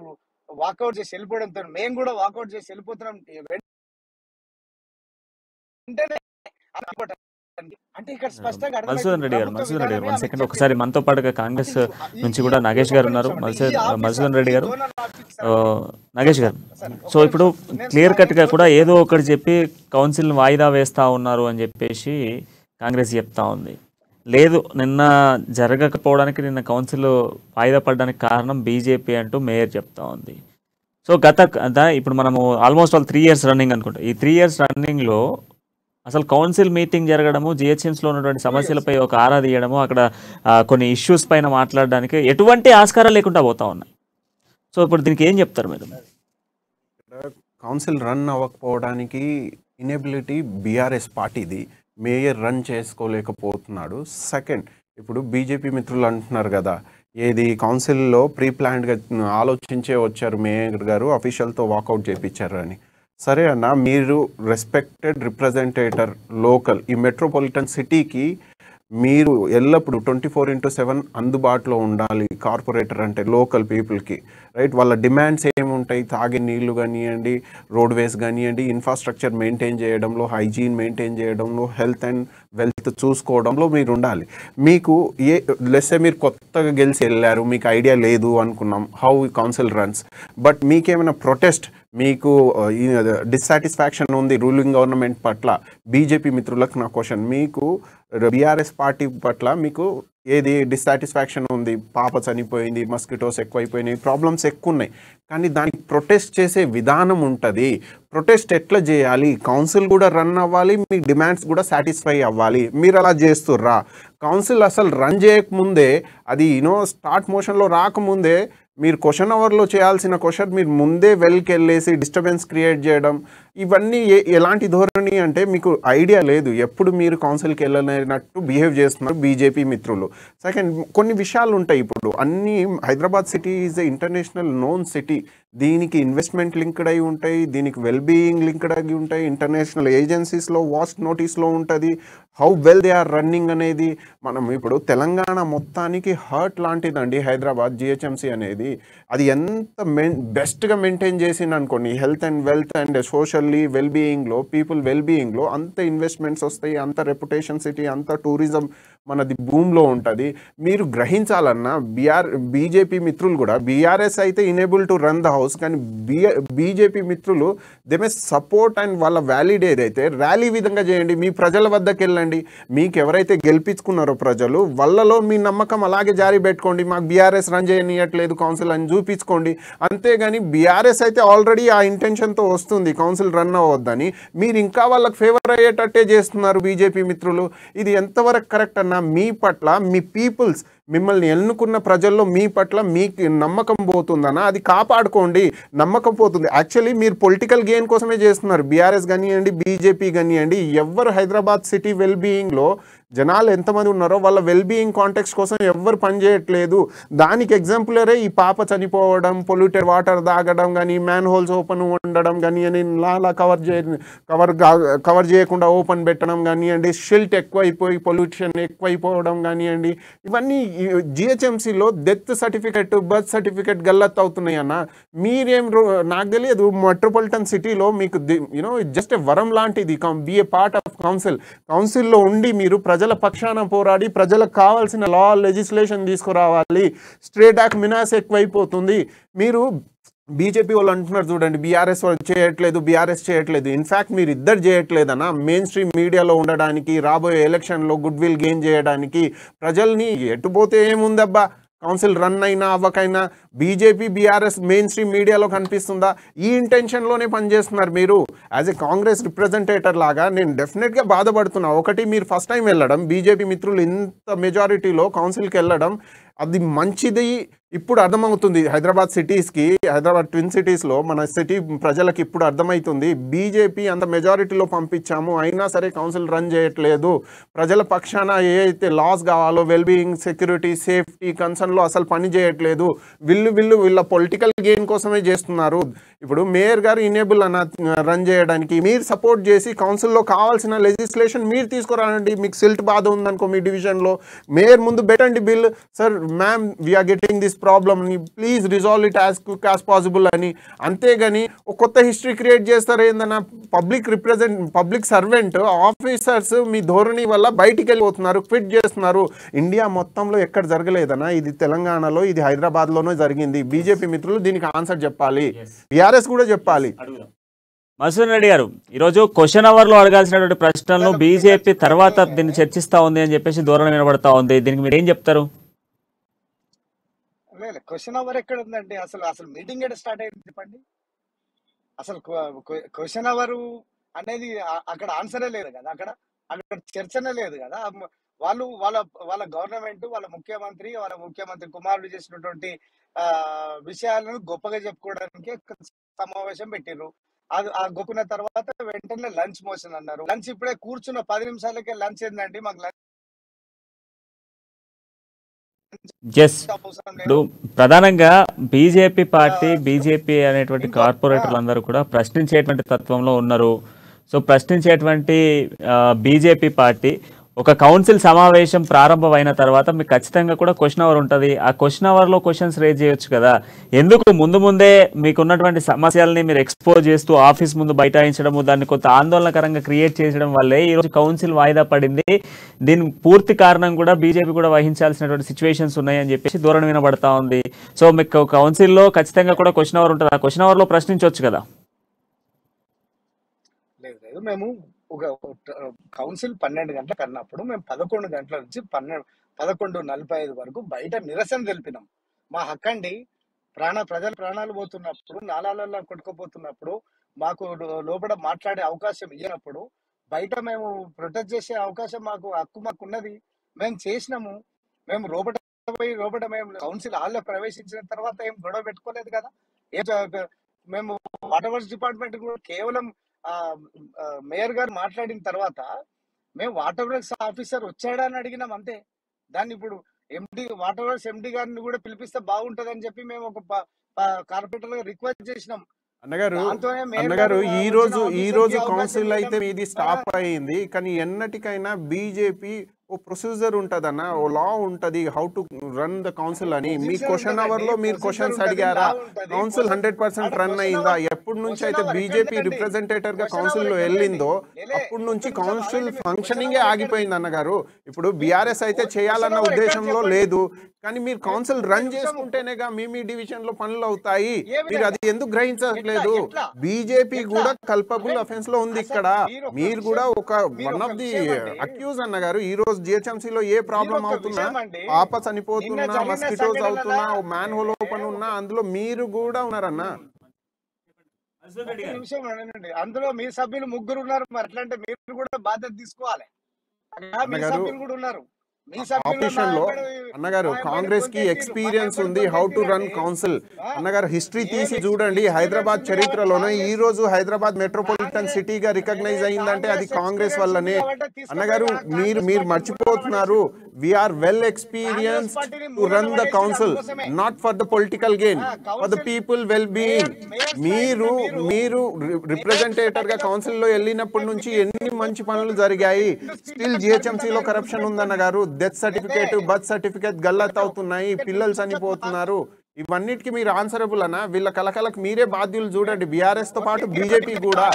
వాకౌట్ చేసి వెళ్ళిపోవడంతో మేము కూడా వాకౌట్ చేసి వెళ్ళిపోతున్నాం అంటే ఇక్కడ స్పష్టంగా మధుసూదన్ రెడ్డి గారు 1 సెకండ్ ఒకసారి మనతో పాటుగా కాంగ్రెస్ నుంచి కూడా నాగేష్ గారు ఉన్నారు. మధుసూదన్ రెడ్డి గారు, నాగేష్ గారు, సో ఇప్పుడు క్లియర్ కట్ గా కూడా ఏదో ఒకటి చెప్పి కౌన్సిల్ వాయిదా వేస్తా ఉన్నారు అని చెప్పేసి కాంగ్రెస్ చెప్తా ఉంది. లేదు, నిన్న జరగకపోవడానికి నిన్న కౌన్సిల్ వాయిదా పడడానికి కారణం బీజేపీ అంటూ మేయర్ చెప్తా ఉంది. సో ఇప్పుడు మనము ఆల్మోస్ట్ 3 years రన్నింగ్ అనుకుంటా. ఈ 3 years రన్నింగ్లో అసలు కౌన్సిల్ మీటింగ్ జరగడము, జిహెచ్ఎంస్లో ఉన్నటువంటి సమస్యలపై ఒక ఆరా తీయడము, అక్కడ కొన్ని ఇష్యూస్ పైన మాట్లాడడానికి ఎటువంటి ఆస్కారం లేకుండా పోతా ఉన్నాయి. సో ఇప్పుడు దీనికి ఏం చెప్తారు మీరు? కౌన్సిల్ రన్ అవ్వకపోవడానికి ఇనెబిలిటీ బీఆర్ఎస్ పార్టీది. మేయర్ రన్ చేసుకోలేకపోతున్నాడు. సెకండ్, ఇప్పుడు బీజేపీ మిత్రులు అంటున్నారు కదా, ఏది కౌన్సిల్లో ప్రీ ప్లాన్డ్గా ఆలోచించే వచ్చారు మేయర్ గారు, అఫీషియల్తో వాకౌట్ చేయించారు అని. సరే అన్న, మీరు రెస్పెక్టెడ్ రిప్రజెంటేటర్ లోకల్, ఈ మెట్రోపాలిటన్ సిటీకి మీరు ఎల్లప్పుడు 24/7 అందుబాటులో ఉండాలి. కార్పొరేటర్ అంటే లోకల్ పీపుల్కి, రైట్? వాళ్ళ డిమాండ్స్ ఏముంటాయి? తాగే నీళ్లు కానివ్వండి, రోడ్వేస్ కానివ్వండి, ఇన్ఫ్రాస్ట్రక్చర్ మెయింటైన్ చేయడంలో, హైజీన్ మెయింటైన్ చేయడంలో, హెల్త్ అండ్ వెల్త్ చూసుకోవడంలో మీరు ఉండాలి. మీకు లెస్సే మీరు కొత్తగా గెలిచి వెళ్ళారు, మీకు ఐడియా లేదు అనుకున్నాం హౌ కౌన్సిల్ రన్స్, బట్ మీకేమైనా ప్రొటెస్ట్, మీకు డిస్సాటిస్ఫాక్షన్ ఉంది రూలింగ్ గవర్నమెంట్ పట్ల, బీజేపీ మిత్రులకు నా క్వశ్చన్, మీకు బీఆర్ఎస్ పార్టీ పట్ల మీకు ఏది డిస్సాటిస్ఫాక్షన్ ఉంది? పాప చనిపోయింది, మస్కిటోస్ ఎక్కువైపోయినాయి, ప్రాబ్లమ్స్ ఎక్కువ ఉన్నాయి, కానీ దానికి ప్రొటెస్ట్ చేసే విధానం ఉంటుంది. ప్రొటెస్ట్ ఎట్లా చేయాలి? కౌన్సిల్ కూడా రన్ అవ్వాలి, మీ డిమాండ్స్ కూడా సాటిస్ఫై అవ్వాలి. మీరు అలా చేస్తుర్రా? కౌన్సిల్ అసలు రన్ చేయకముందే, అది స్టార్ట్ మోషన్లో రాకముందే మీరు క్వశ్చన్ అవర్లో చేయాల్సిన క్వశ్చన్ మీరు ముందే వెల్కి వెళ్ళేసి డిస్టర్బెన్స్ క్రియేట్ చేయడం, ఇవన్నీ ఎలాంటి ధోరణి అంటే మీకు ఐడియా లేదు. ఎప్పుడు మీరు కౌన్సిల్కి వెళ్ళలేనట్టు బిహేవ్ చేస్తున్నారు బీజేపీ మిత్రులు. సెకండ్, కొన్ని విషయాలు ఉంటాయి. ఇప్పుడు అన్నీ Hyderabad city is a international known city. దీనికి ఇన్వెస్ట్మెంట్ లింక్డ్ అయి ఉంటాయి, దీనికి వెల్బీయింగ్ లింక్డ్ అయి ఉంటాయి, ఇంటర్నేషనల్ ఏజెన్సీస్లో వాస్ట్ నోటీస్లో ఉంటుంది how well they are running అనేది. మనం ఇప్పుడు తెలంగాణ మొత్తానికి హర్ట్ లాంటిదండి హైదరాబాద్ జిహెచ్ఎంసీ అనేది. అది ఎంత బెస్ట్గా మెయింటైన్ చేసింది అనుకోండి, health and wealth and socially వెల్బీయింగ్లో, పీపుల్ వెల్బీయింగ్లో అంత ఇన్వెస్ట్మెంట్స్ వస్తాయి, అంత రెప్యుటేషన్ సిటీ, అంత టూరిజం మనది భూమిలో ఉంటుంది. మీరు గ్రహించాలన్నా బీజేపీ మిత్రులు కూడా, బీఆర్ఎస్ అయితే enable to run the house, కానీ బీజేపీ మిత్రులు దే మే సపోర్ట్ అండ్ వాళ్ళ వ్యాలిడ్ ఏదైతే ర్యాలీ విధంగా చేయండి, మీ ప్రజల వద్దకు వెళ్ళండి. మీకు ఎవరైతే గెలిపించుకున్నారో ప్రజలు, వాళ్ళలో మీ నమ్మకం అలాగే జారీ పెట్టుకోండి. మాకు బీఆర్ఎస్ రన్ చేయనియట్లేదు కౌన్సిల్ అని చూపించుకోండి. అంతేగాని బీఆర్ఎస్ అయితే ఆల్రెడీ ఆ ఇంటెన్షన్తో వస్తుంది కౌన్సిల్ రన్ అవ్వద్దని, మీరు ఇంకా వాళ్ళకి ఫేవర్ అయ్యేటట్టే చేస్తున్నారు బీజేపీ మిత్రులు. ఇది ఎంతవరకు కరెక్ట్ అన్నా? మీ పట్ల, మీ పీపుల్స్, మిమ్మల్ని ఎన్నుకున్న ప్రజల్లో మీ పట్ల మీకు నమ్మకం పోతుందన్నా అది కాపాడుకోండి. నమ్మకం పోతుంది. యాక్చువల్లీ మీరు పొలిటికల్ గెయిన్ కోసమే చేస్తున్నారు. బీఆర్ఎస్ కానివ్వండి, బీజేపీ కానివ్వండి, ఎవ్వరు హైదరాబాద్ సిటీ వెల్బీయింగ్లో జనాలు ఎంతమంది ఉన్నారో వాళ్ళ వెల్బీయింగ్ కాంటెక్స్ట్ కోసం ఎవ్వరు పనిచేయట్లేదు. దానికి ఎగ్జాంపులరే ఈ పాప చనిపోవడం, పొల్యూటెడ్ వాటర్ తాగడం కానీ, మ్యాన్ హోల్స్ ఓపెన్ ఉండడం కానీ, నాలా కవర్ చేయకుండా ఓపెన్ పెట్టడం కానివ్వండి, షిల్ట్ ఎక్కువైపోయి పొల్యూషన్ ఎక్కువైపోవడం కానివ్వండి, ఇవన్నీ జిహెచ్ఎంసీలో డెత్ సర్టిఫికెట్ బర్త్ సర్టిఫికెట్ గల్లత్ అవుతున్నాయి అన్న. మీరేం నాకు తెలియదు, మెట్రోపాలిటన్ సిటీలో మీకు జస్ట్ వరం లాంటిది బి ఏ పార్ట్ ఆఫ్ కౌన్సిల్లో ఉండి మీరు ప్రజల పక్షాన పోరాడి ప్రజలకు కావాల్సిన లా లెజిస్లేషన్ తీసుకురావాలి. స్ట్రేట్ యాక్ మినాస్ ఎక్కువైపోతుంది. మీరు బీజేపీ వాళ్ళు అంటున్నారు చూడండి, బీఆర్ఎస్ వాళ్ళు బీఆర్ఎస్ చేయట్లేదు. ఇన్ఫ్యాక్ట్ మీరు ఇద్దరు చేయట్లేదన్నా, మెయిన్ స్ట్రీమ్ మీడియాలో ఉండడానికి, రాబోయే ఎలక్షన్లో గుడ్ విల్ గెయిన్ చేయడానికి. ప్రజల్ని ఎటుపోతే ఏముందబ్బా, కౌన్సిల్ రన్ అయినా అవ్వకైనా బీజేపీ బీఆర్ఎస్ మెయిన్ స్ట్రీమ్ మీడియాలో కనిపిస్తుందా? ఈ ఇంటెన్షన్లోనే పనిచేస్తున్నారు మీరు. యాజ్ ఎ కాంగ్రెస్ రిప్రజెంటేటర్ లాగా నేను డెఫినెట్గా బాధపడుతున్నా. ఒకటి, మీరు ఫస్ట్ టైం వెళ్ళడం, బీజేపీ మిత్రులు ఇంత మెజారిటీలో కౌన్సిల్కి వెళ్ళడం అది మంచిది. ఇప్పుడు అర్థమవుతుంది హైదరాబాద్ సిటీస్కి, హైదరాబాద్ ట్విన్ సిటీస్లో మన సిటీ ప్రజలకు ఇప్పుడు అర్థమవుతుంది. బీజేపీ అంత మెజారిటీలో పంపించాము, అయినా సరే కౌన్సిల్ రన్ చేయట్లేదు. ప్రజల పక్షాన ఏ అయితే లాస్ కావాలో, వెల్బీయింగ్, సెక్యూరిటీ, సేఫ్టీ కన్సర్న్లో అసలు పని చేయట్లేదు. వీళ్ళ పొలిటికల్ గెయిన్ కోసమే చేస్తున్నారు. ఇప్పుడు మేయర్ గారు ఇనేబుల్ అన్న రన్ చేయడానికి, మీరు సపోర్ట్ చేసి కౌన్సిల్లో కావాల్సిన లెజిస్లేషన్ మీరు తీసుకురానండి. మీకు సిల్ట్ బాధ ఉందనుకో మీ డివిజన్లో, మేయర్ ముందు పెట్టండి bill, sir ma'am we are getting this problem, please resolve it as quick as possible అని. అంతేగాని ఒక కొత్త హిస్టరీ క్రియేట్ చేస్తారు ఏందన్నా. పబ్లిక్ సర్వెంట్ ఆఫీసర్స్ మీ ధోరణి వల్ల బయటికి వెళ్ళిపోతున్నారు, క్విట్ చేస్తున్నారు. ఇండియా మొత్తంలో ఎక్కడ జరగలేదన్నా, ఇది తెలంగాణలో, ఇది హైదరాబాద్లోనే జరిగింది. బీజేపీ మిత్రులు దీనికి ఆన్సర్ చెప్పాలి, బీఆర్ఎస్ కూడా చెప్పాలి. మధుసూదన్ రెడ్డి గారు, ఈరోజు క్వశ్చన్ అవర్ లో అడగాల్సినటువంటి ప్రశ్నలను బీజేపీ తర్వాత దీన్ని చర్చిస్తా ఉంది అని చెప్పేసి ధోరణి వినబడతా ఉంది. దీనికి మీరు ఏం చెప్తారు? క్వశ్చన్ అవర్ ఎక్కడ ఉందండి? అసలు మీటింగ్ ఎక్కడ స్టార్ట్ అయింది చెప్పండి. అసలు క్వశ్చన్ అవర్ అనేది అక్కడ ఆన్సరే లేదు కదా, అక్కడ చర్చనే లేదు కదా. వాళ్ళు వాళ్ళ గవర్నమెంట్, వాళ్ళ ముఖ్యమంత్రి కుమారుడు చేసినటువంటి విషయాలను గొప్పగా చెప్పుకోవడానికి సమావేశం పెట్టిర్రు. ఆ గొప్పన తర్వాత వెంటనే లంచ్ మోషన్ అన్నారు. లంచ్ ఇప్పుడే కూర్చున్న 10 నిమిషాలకే లంచ్ ఏందండి? మాకు లంచ్ ఇప్పుడు ప్రధానంగా బీజేపీ అనేటువంటి కార్పొరేటర్లు అందరూ కూడా ప్రశ్నించేటువంటి తత్వంలో ఉన్నారు. సో ప్రశ్నించేటువంటి బీజేపీ పార్టీ ఒక కౌన్సిల్ సమావేశం ప్రారంభమైన తర్వాత మీకు ఖచ్చితంగా కూడా క్వశ్చన్ అవర్ ఉంటుంది. ఆ క్వశ్చన్ అవర్లో క్వశ్చన్స్ రేజ్ చేయొచ్చు కదా. ఎందుకు ముందే మీకున్నటువంటి సమస్యలని మీరు ఎక్స్పోజ్ చేస్తూ ఆఫీస్ ముందు బైఠాయించడము, దాన్ని కొంత ఆందోళనకరంగా క్రియేట్ చేసడం వల్లే ఈరోజు కౌన్సిల్ వాయిదా పడింది. దీని పూర్తి కారణం కూడా బీజేపీ కూడా వహించాల్సినటువంటి సిచ్యువేషన్స్ ఉన్నాయని చెప్పేసి ధోరణి వినబడతా ఉంది. సో మీకు కౌన్సిల్లో ఖచ్చితంగా కూడా క్వశ్చన్ అవర్ ఉంటుంది. ఆ క్వశ్చన్ అవర్లో ప్రశ్నించవచ్చు కదా. లేదు, మేము ఒక కౌన్సిల్ 12 గంటలకు అన్నప్పుడు మేము 11 గంటల నుంచి 11:45 వరకు బయట నిరసన తెలిపినాం. మా హక్కండి. ప్రజల ప్రాణాలు పోతున్నప్పుడు, నాలాలలో కొట్టుకుపోతున్నప్పుడు, మాకు లోపల మాట్లాడే అవకాశం ఇవ్వనప్పుడు బయట మేము ప్రొటెస్ట్ చేసే అవకాశం మాకు ఉన్నది. మేము చేసినాము. మేము లోపల మేము కౌన్సిల్ హాల్లో ప్రవేశించిన తర్వాత ఏం గొడవ పెట్టుకోలేదు కదా. మేము వాటర్ వర్క్స్ డిపార్ట్మెంట్ కూడా కేవలం మేయర్ గారు మాట్లాడిన తర్వాత మేము వాటర్ వర్క్స్ ఆఫీసర్ వచ్చాడా అని అడిగినాం అంతే. దాన్ని ఇప్పుడు వాటర్ వర్క్స్ ఎండి గారిని కూడా పిలిపిస్తే బాగుంటది అని చెప్పి మేము ఒక కార్పొరేటర్ గా రిక్వెస్ట్ చేసినాం. అన్నగారు ఈ రోజు కౌన్సిల్ అయితే మీది స్టాప్ అయింది, కానీ ఎన్నటికైనా బీజేపీ ఓ ప్రొసీజర్ ఉంటదన్న, ఓ లా ఉంటది how to run the council అని. మీ క్వశ్చన్ అవర్ లో మీరు క్వశ్చన్స్ అడిగారా? కౌన్సిల్ 100% రన్ అయిందా? ఎప్పటి నుంచి అయితే బీజేపీ రిప్రజెంటేటివ్ గా కౌన్సిల్ లో వెళ్ళిందో అప్పటి నుంచి కౌన్సిల్ ఫంక్షనింగ్ ఆగిపోయింది అన్నగారు. ఇప్పుడు బీఆర్ఎస్ అయితే చేయాలన్న ఉద్దేశంలో లేదు, కానీ మీరు కౌన్సిల్ రన్ చేసుకుంటేనేగా మీ డివిజన్ లో పనులు అవుతాయి. మీరు అది ఎందుకు గ్రహించట్లేదు? బీజేపీ కూడా కల్పబుల్ అఫెన్స్ లో ఉంది ఇక్కడ. మీరు కూడా ఒక వన్ ఆఫ్ ది అక్యూజ్ అన్నగారు. ఈ రోజు జిహెచ్ఎంసీలో ఏ ప్రాబ్లం అవుతున్నా, పాప చనిపోతున్నా, మస్కిటోస్ అవుతున్నా, మ్యాన్ హోల్ ఓపెన్ ఉన్నా, అందులో మీరు కూడా ఉన్నారన్న. అందులో మీ సభ్యులు 3 ఉన్నారు. మరి అట్లంటే మీరు కూడా బాధ్యత తీసుకోవాలి. మీ సభ్యులు కూడా ఉన్నారు. ఆఫీషియల్లో అన్నగారు కాంగ్రెస్ కి ఎక్స్పీరియన్స్ ఉంది హౌ టు రన్ కౌన్సిల్. అన్నగారు హిస్టరీ తీసి చూడండి. హైదరాబాద్ చరిత్రలోనే ఈ రోజు హైదరాబాద్ మెట్రోపాలిటన్ సిటీగా రికగ్నైజ్ అయిందంటే అది కాంగ్రెస్ వల్లనే. అన్నగారు మీరు మర్చిపోతున్నారు. we are well experienced to run the council, not for the political gain, for the people well-being. మీరు రిప్రజెంటేటర్ గా కౌన్సిల్ లో వెళ్ళినప్పటి నుంచి ఎన్ని మంచి పనులు జరిగాయి. స్టిల్ జిహెచ్ఎంసీ లో కరప్షన్ ఉందన్న గారు. డెత్ సర్టిఫికేట్, బర్త్ సర్టిఫికేట్ గల్లత్ అవుతున్నాయి, పిల్లలు చనిపోతున్నారు. ఇవన్నిటికీ మీరు ఆన్సరబుల్ అన్నా? వీళ్ళ కలకలకు మీరే బాధ్యులు. చూడండి, బీఆర్ఎస్ తో పాటు బీజేపీ కూడా.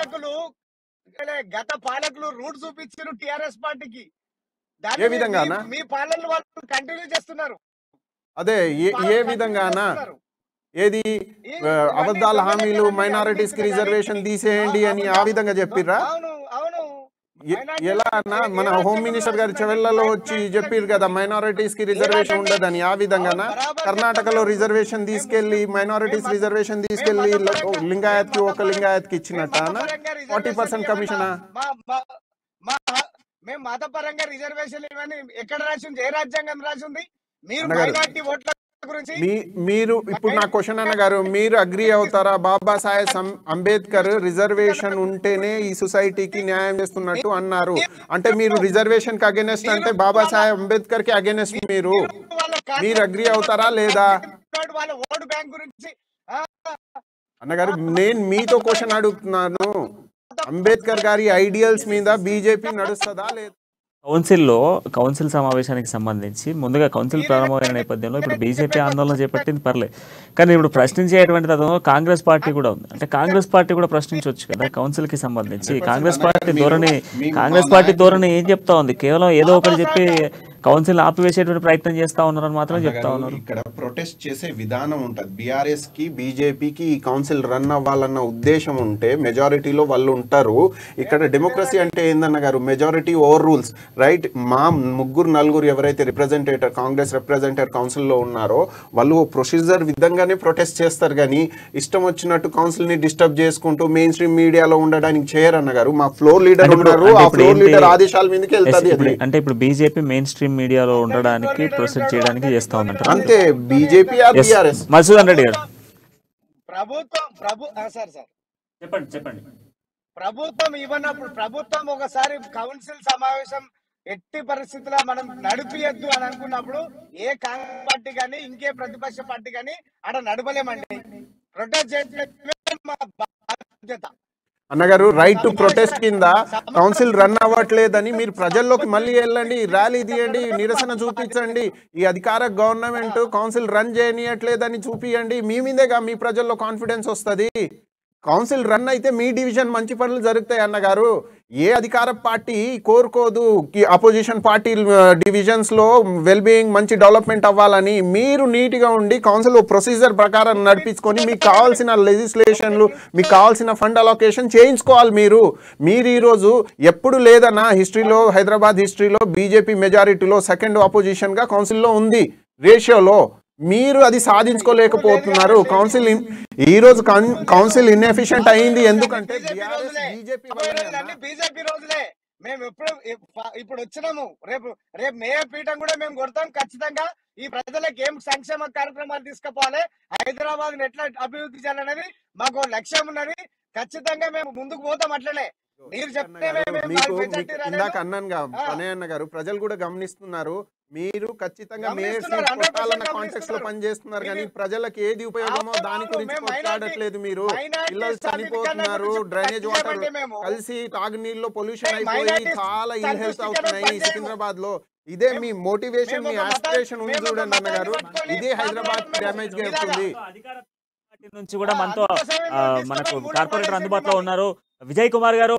గత పాలకులు రూట్ చూపించారు టిఆర్ఎస్ పార్టీకి. ఏ విధంగా మీ పాలనలు వాళ్ళు కంటిన్యూ చేస్తున్నారు. అదే ఏ విధంగానా? ఏది అబద్ధాల హామీలు, మైనారిటీస్ కి రిజర్వేషన్ తీసేయండి అని ఆ విధంగా చెప్పిర్రా? ఎలా అన్నా? మన హోమ్ మినిస్టర్ గారు చెవెళ్లలో వచ్చి చెప్పారు కదా మైనారిటీస్ కి రిజర్వేషన్ ఉండదని. ఆ విధంగానా? కర్ణాటకలో రిజర్వేషన్ తీసుకెళ్లి, మైనారిటీస్ రిజర్వేషన్ తీసుకెళ్లి లింగాయత్ కి ఒక లింగాయత్ కి ఇచ్చినట్ట 40% కమిషనా? మేము మతపరంగా రిజర్వేషన్ ఇవన్నీ ఎక్కడ రాసింది? ఏ రాజ్యాంగం రాసింది? మీరు మైనారిటీ ఓట్ల గురించి మీరు ఇప్పుడు నా క్వశ్చన్ అన్న గారు, మీరు అగ్రీ అవుతారా బాబాసాహెబ్ అంబేద్కర్ రిజర్వేషన్ ఉంటేనే ఈ సొసైటీకి న్యాయం చేస్తున్నట్టు అన్నారు? అంటే మీరు రిజర్వేషన్ కి అగెనెస్ట్ అంటే బాబాసాహెబ్ అంబేద్కర్ కి అగెనెస్ట్. మీరు అగ్రీ అవుతారా లేదా? వాళ్ళ ఓటు బ్యాంక్ గురించి అన్నగారు నేను మీతో క్వశ్చన్ అడుగుతున్నాను. అంబేద్కర్ గారి ఐడియల్స్ మీద బీజేపీ నడుస్తుందా లేదా? కౌన్సిల్ సమావేశానికి సంబంధించి ముందుగా కౌన్సిల్ ప్రారంభమైన నేపథ్యంలో ఇప్పుడు బీజేపీ ఆందోళన చేపట్టింది, పర్లేదు. కానీ ఇప్పుడు ప్రశ్నించేటువంటి తత్వంలో కాంగ్రెస్ పార్టీ కూడా ఉంది. అంటే కాంగ్రెస్ పార్టీ కూడా ప్రశ్నించవచ్చు కదా కౌన్సిల్ కి సంబంధించి. కాంగ్రెస్ పార్టీ ధోరణి ఏం చెప్తా ఉంది? కేవలం ఏదో ఒకటి చెప్పి కౌన్సిల్ ఆపివేసేటువంటి ప్రయత్నం చేస్తా ఉన్నారని మాత్రం చెప్తా ఉన్నారు. ఇక్కడ ప్రొటెస్ట్ చేసే విధానం ఉంటుంది. బీఆర్ఎస్ కి, బీజేపీకి ఈ కౌన్సిల్ రన్ అవ్వాలన్న ఉద్దేశం ఉంటే మెజారిటీలో వాళ్ళు ఉంటారు. ఇక్కడ డెమోక్రసీ అంటే ఏందన్న గారు? Majority over rules, right? మా ముగ్గురు నలుగురు ఎవరైతే రిప్రజెంటేటివ్, కాంగ్రెస్ రిప్రజెంటేటివ్ కౌన్సిల్లో ఉన్నారో వాళ్ళు ప్రొసీజర్ విధంగానే ప్రొటెస్ట్ చేస్తారు. కానీ ఇష్టం వచ్చినట్టు కౌన్సిల్ ని డిస్టర్బ్ చేసుకుంటూ మెయిన్ స్ట్రీమ్ మీడియాలో ఉండడానికి చేయరన్న గారు. మా ఫ్లోర్ లీడర్ ఉన్నారు, ఆ ఫ్లోర్ లీడర్ ఆదేశాల మీదకి వెళ్తారు. అంటే ఇప్పుడు బీజేపీ మెయిన్ స్ట్రీమ్ మీడియాలో ఉండడానికి ప్రొసీడ్ చేయడానికి చేస్తా ఉందంట అంతే. బీజేపీ మధుసూదన్ రెడ్డి గారు చెప్పండి. ప్రభుత్వం ఇవ్వనప్పుడు ప్రభుత్వం ఒకసారి కౌన్సిల్ సమావేశం ఎట్టి పరిస్థితుల్లో మనం నడిపియద్దు అని అనుకున్నప్పుడు ఏ కాంగ్రెస్ పార్టీ కానీ ఇంకే ప్రతిపక్ష పార్టీ కానీ ఆడ నడపలేమండి. ప్రొటెస్ట్ చేయడమే మా బాధ్యత. అన్నగారు, రైట్ టు ప్రొటెస్ట్ కింద కౌన్సిల్ రన్ అవ్వట్లేదని మీరు ప్రజల్లోకి మళ్ళీ వెళ్ళండి, ర్యాలీ తీయండి, నిరసన చూపించండి. ఈ అధికార గవర్నమెంట్ కౌన్సిల్ రన్ చేయనియట్లేదని చూపియండి. మీ మీదేగా మీ ప్రజల్లో కాన్ఫిడెన్స్ వస్తుంది. కౌన్సిల్ రన్ అయితే మీ డివిజన్ మంచి పనులు జరుగుతాయి అన్నగారు. ఏ అధికార పార్టీ కోరుకోదు అపోజిషన్ పార్టీ డివిజన్స్ లో వెల్బీయింగ్ మంచి డెవలప్మెంట్ అవ్వాలని. మీరు నీట్గా ఉండి కౌన్సిల్ ప్రొసీజర్ ప్రకారం నడిపించుకొని మీకు కావాల్సిన లెజిస్లేషన్లు, మీకు కావాల్సిన ఫండ్ అలొకేషన్ చేయించుకోవాలి. మీరు ఈరోజు ఎప్పుడు లేదన్నా హిస్టరీలో, హైదరాబాద్ హిస్టరీలో బీజేపీ మెజారిటీలో సెకండ్ అపోజిషన్ గా కౌన్సిల్లో ఉంది రేషియోలో. మీరు అది సాధించుకోలేకపోతున్నారు. కౌన్సిల్ ఈ రోజు కౌన్సిల్ ఇన్ఎఫిషియెంట్ అయింది. ఎందుకంటే బీజేపీ రోజులే మేము ఇప్పుడు వచ్చినాము. రేపు మేయర్ పీఠం కూడా మేము కొడతాం ఖచ్చితంగా. ఈ ప్రజలకు ఏం సంక్షేమ కార్యక్రమాలు తీసుకుపోవాలి, హైదరాబాద్ ఎట్లా అభివృద్ధి చేయాలనేది మాకు లక్ష్యం ఉన్నది. ఖచ్చితంగా మేము ముందుకు పోతాం. అట్లనే మీరు చెప్తే ఇందాక అన్నానుగా అనయ్య గారు, ప్రజలు కూడా గమనిస్తున్నారు. మీరు ఖచ్చితంగా మేయర్ సీట్ కొట్టాలన్న కాంటెక్స్ట్ లో పనిచేస్తున్నారు. కానీ ప్రజలకు ఏది ఉపయోగమో దాని గురించి కొట్లాడట్లేదు. మీరు పిల్లలు చనిపోతున్నారు, డ్రైనేజ్ వాటర్ కలిసి తాగునీళ్ళలో పొల్యూషన్ అయిపోయి చాలా ఇల్ హెల్త్ అవుతున్నాయి సికింద్రాబాద్ లో. ఇదే మీ మోటివేషన్, మీ ఆస్పిరేషన్ ఉంది చూడండి అన్నగారు. ఇదే హైదరాబాద్ డ్యామేజ్ గా అవుతుంది. నుంచి కూడా మనతో మనకు కార్పొరేటర్ అందుబాటులో ఉన్నారు. విజయ్ కుమార్ గారు,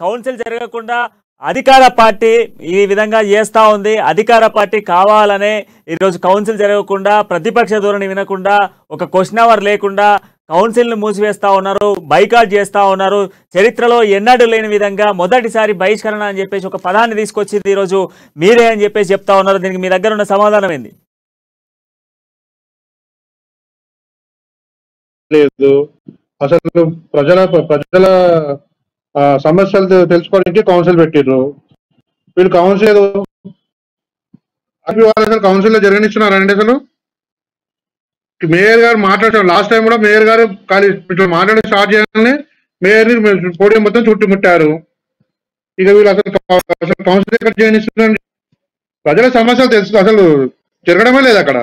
కౌన్సిల్ జరగకుండా అధికార పార్టీ ఈ విధంగా చేస్తా ఉంది. అధికార పార్టీ కావాలనే ఈరోజు కౌన్సిల్ జరగకుండా, ప్రతిపక్ష ధోరణి వినకుండా, ఒక క్వశ్చన్ అవర్ లేకుండా కౌన్సిల్ను మూసివేస్తా ఉన్నారు, బైకాట్ చేస్తా ఉన్నారు. చరిత్రలో ఎన్నడూ లేని విధంగా మొదటిసారి బహిష్కరణ అని చెప్పేసి ఒక పదాన్ని తీసుకొచ్చింది ఈరోజు మీరే అని చెప్పేసి చెప్తా ఉన్నారు. దీనికి మీ దగ్గర ఉన్న సమాధానం ఏంది? లేదు, అసలు ప్రజల సమస్యలు తెలుసుకోవడానికి కౌన్సిల్ పెట్టిర్రు. వీళ్ళు కౌన్సిల్ కౌన్సిల్ లో జరగనిస్తున్నారండి. అసలు మేయర్ గారు మాట్లాడారు లాస్ట్ టైం కూడా. మేయర్ గారు మాట్లాడి స్టార్ట్ చేయాలని మేయర్ ని పోడియం మొత్తం చుట్టుముట్టారు. ఇక వీళ్ళు అసలు కౌన్సిల్ ఎక్కడ చేయనిస్తున్నారండి. ప్రజల సమస్యలు తెలుసు అసలు జరగడమే లేదు అక్కడ.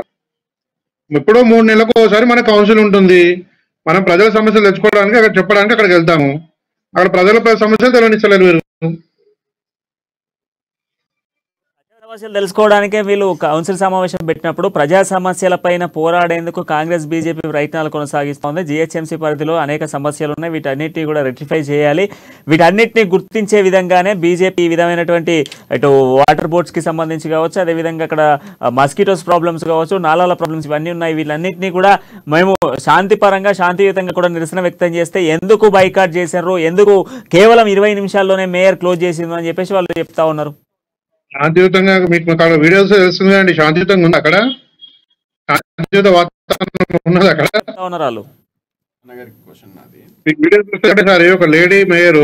ఎప్పుడో 3 నెలలకు ఒకసారి మన కౌన్సిల్ ఉంటుంది. మనం ప్రజల సమస్యలు తెచ్చుకోవడానికి అక్కడ చెప్పడానికి అక్కడికి వెళ్తాము. అక్కడ ప్రజల సమస్యలు తెలియనిస్తలేరు మీరు. సమస్యలు తెలుసుకోవడానికే వీళ్ళు కౌన్సిల్ సమావేశం పెట్టినప్పుడు ప్రజా సమస్యలపైన పోరాడేందుకు కాంగ్రెస్ బీజేపీ ప్రయత్నాలు కొనసాగిస్తోంది. జీహెచ్ఎంసీ పరిధిలో అనేక సమస్యలు ఉన్నాయి, వీటన్నిటిని కూడా రెక్టిఫై చేయాలి. వీటన్నిటిని గుర్తించే విధంగానే బీజేపీ ఈ విధమైనటువంటి ఇటు వాటర్ బోర్డ్స్కి సంబంధించి కావచ్చు, అదేవిధంగా అక్కడ మస్కిటోస్ ప్రాబ్లమ్స్ కావచ్చు, నాలాల ప్రాబ్లమ్స్ ఇవన్నీ ఉన్నాయి. వీళ్ళన్నింటినీ కూడా మేము శాంతిపరంగా శాంతియుతంగా కూడా నిరసన వ్యక్తం చేస్తే ఎందుకు బైకాట్ చేశారు, ఎందుకు కేవలం 20 నిమిషాల్లోనే మేయర్ క్లోజ్ చేసింది అని చెప్పేసి వాళ్ళు చెప్తా ఉన్నారు. శాంతియుతంగా మీకు అక్కడ వీడియోస్ తెలుస్తుంది అండి. శాంతియుతంగా ఉంది అక్కడ, శాంతియుత వాతావరణం ఉన్నది అక్కడ. మీకు వీడియోస్ చూస్తే సార్ ఒక లేడీ మేయర్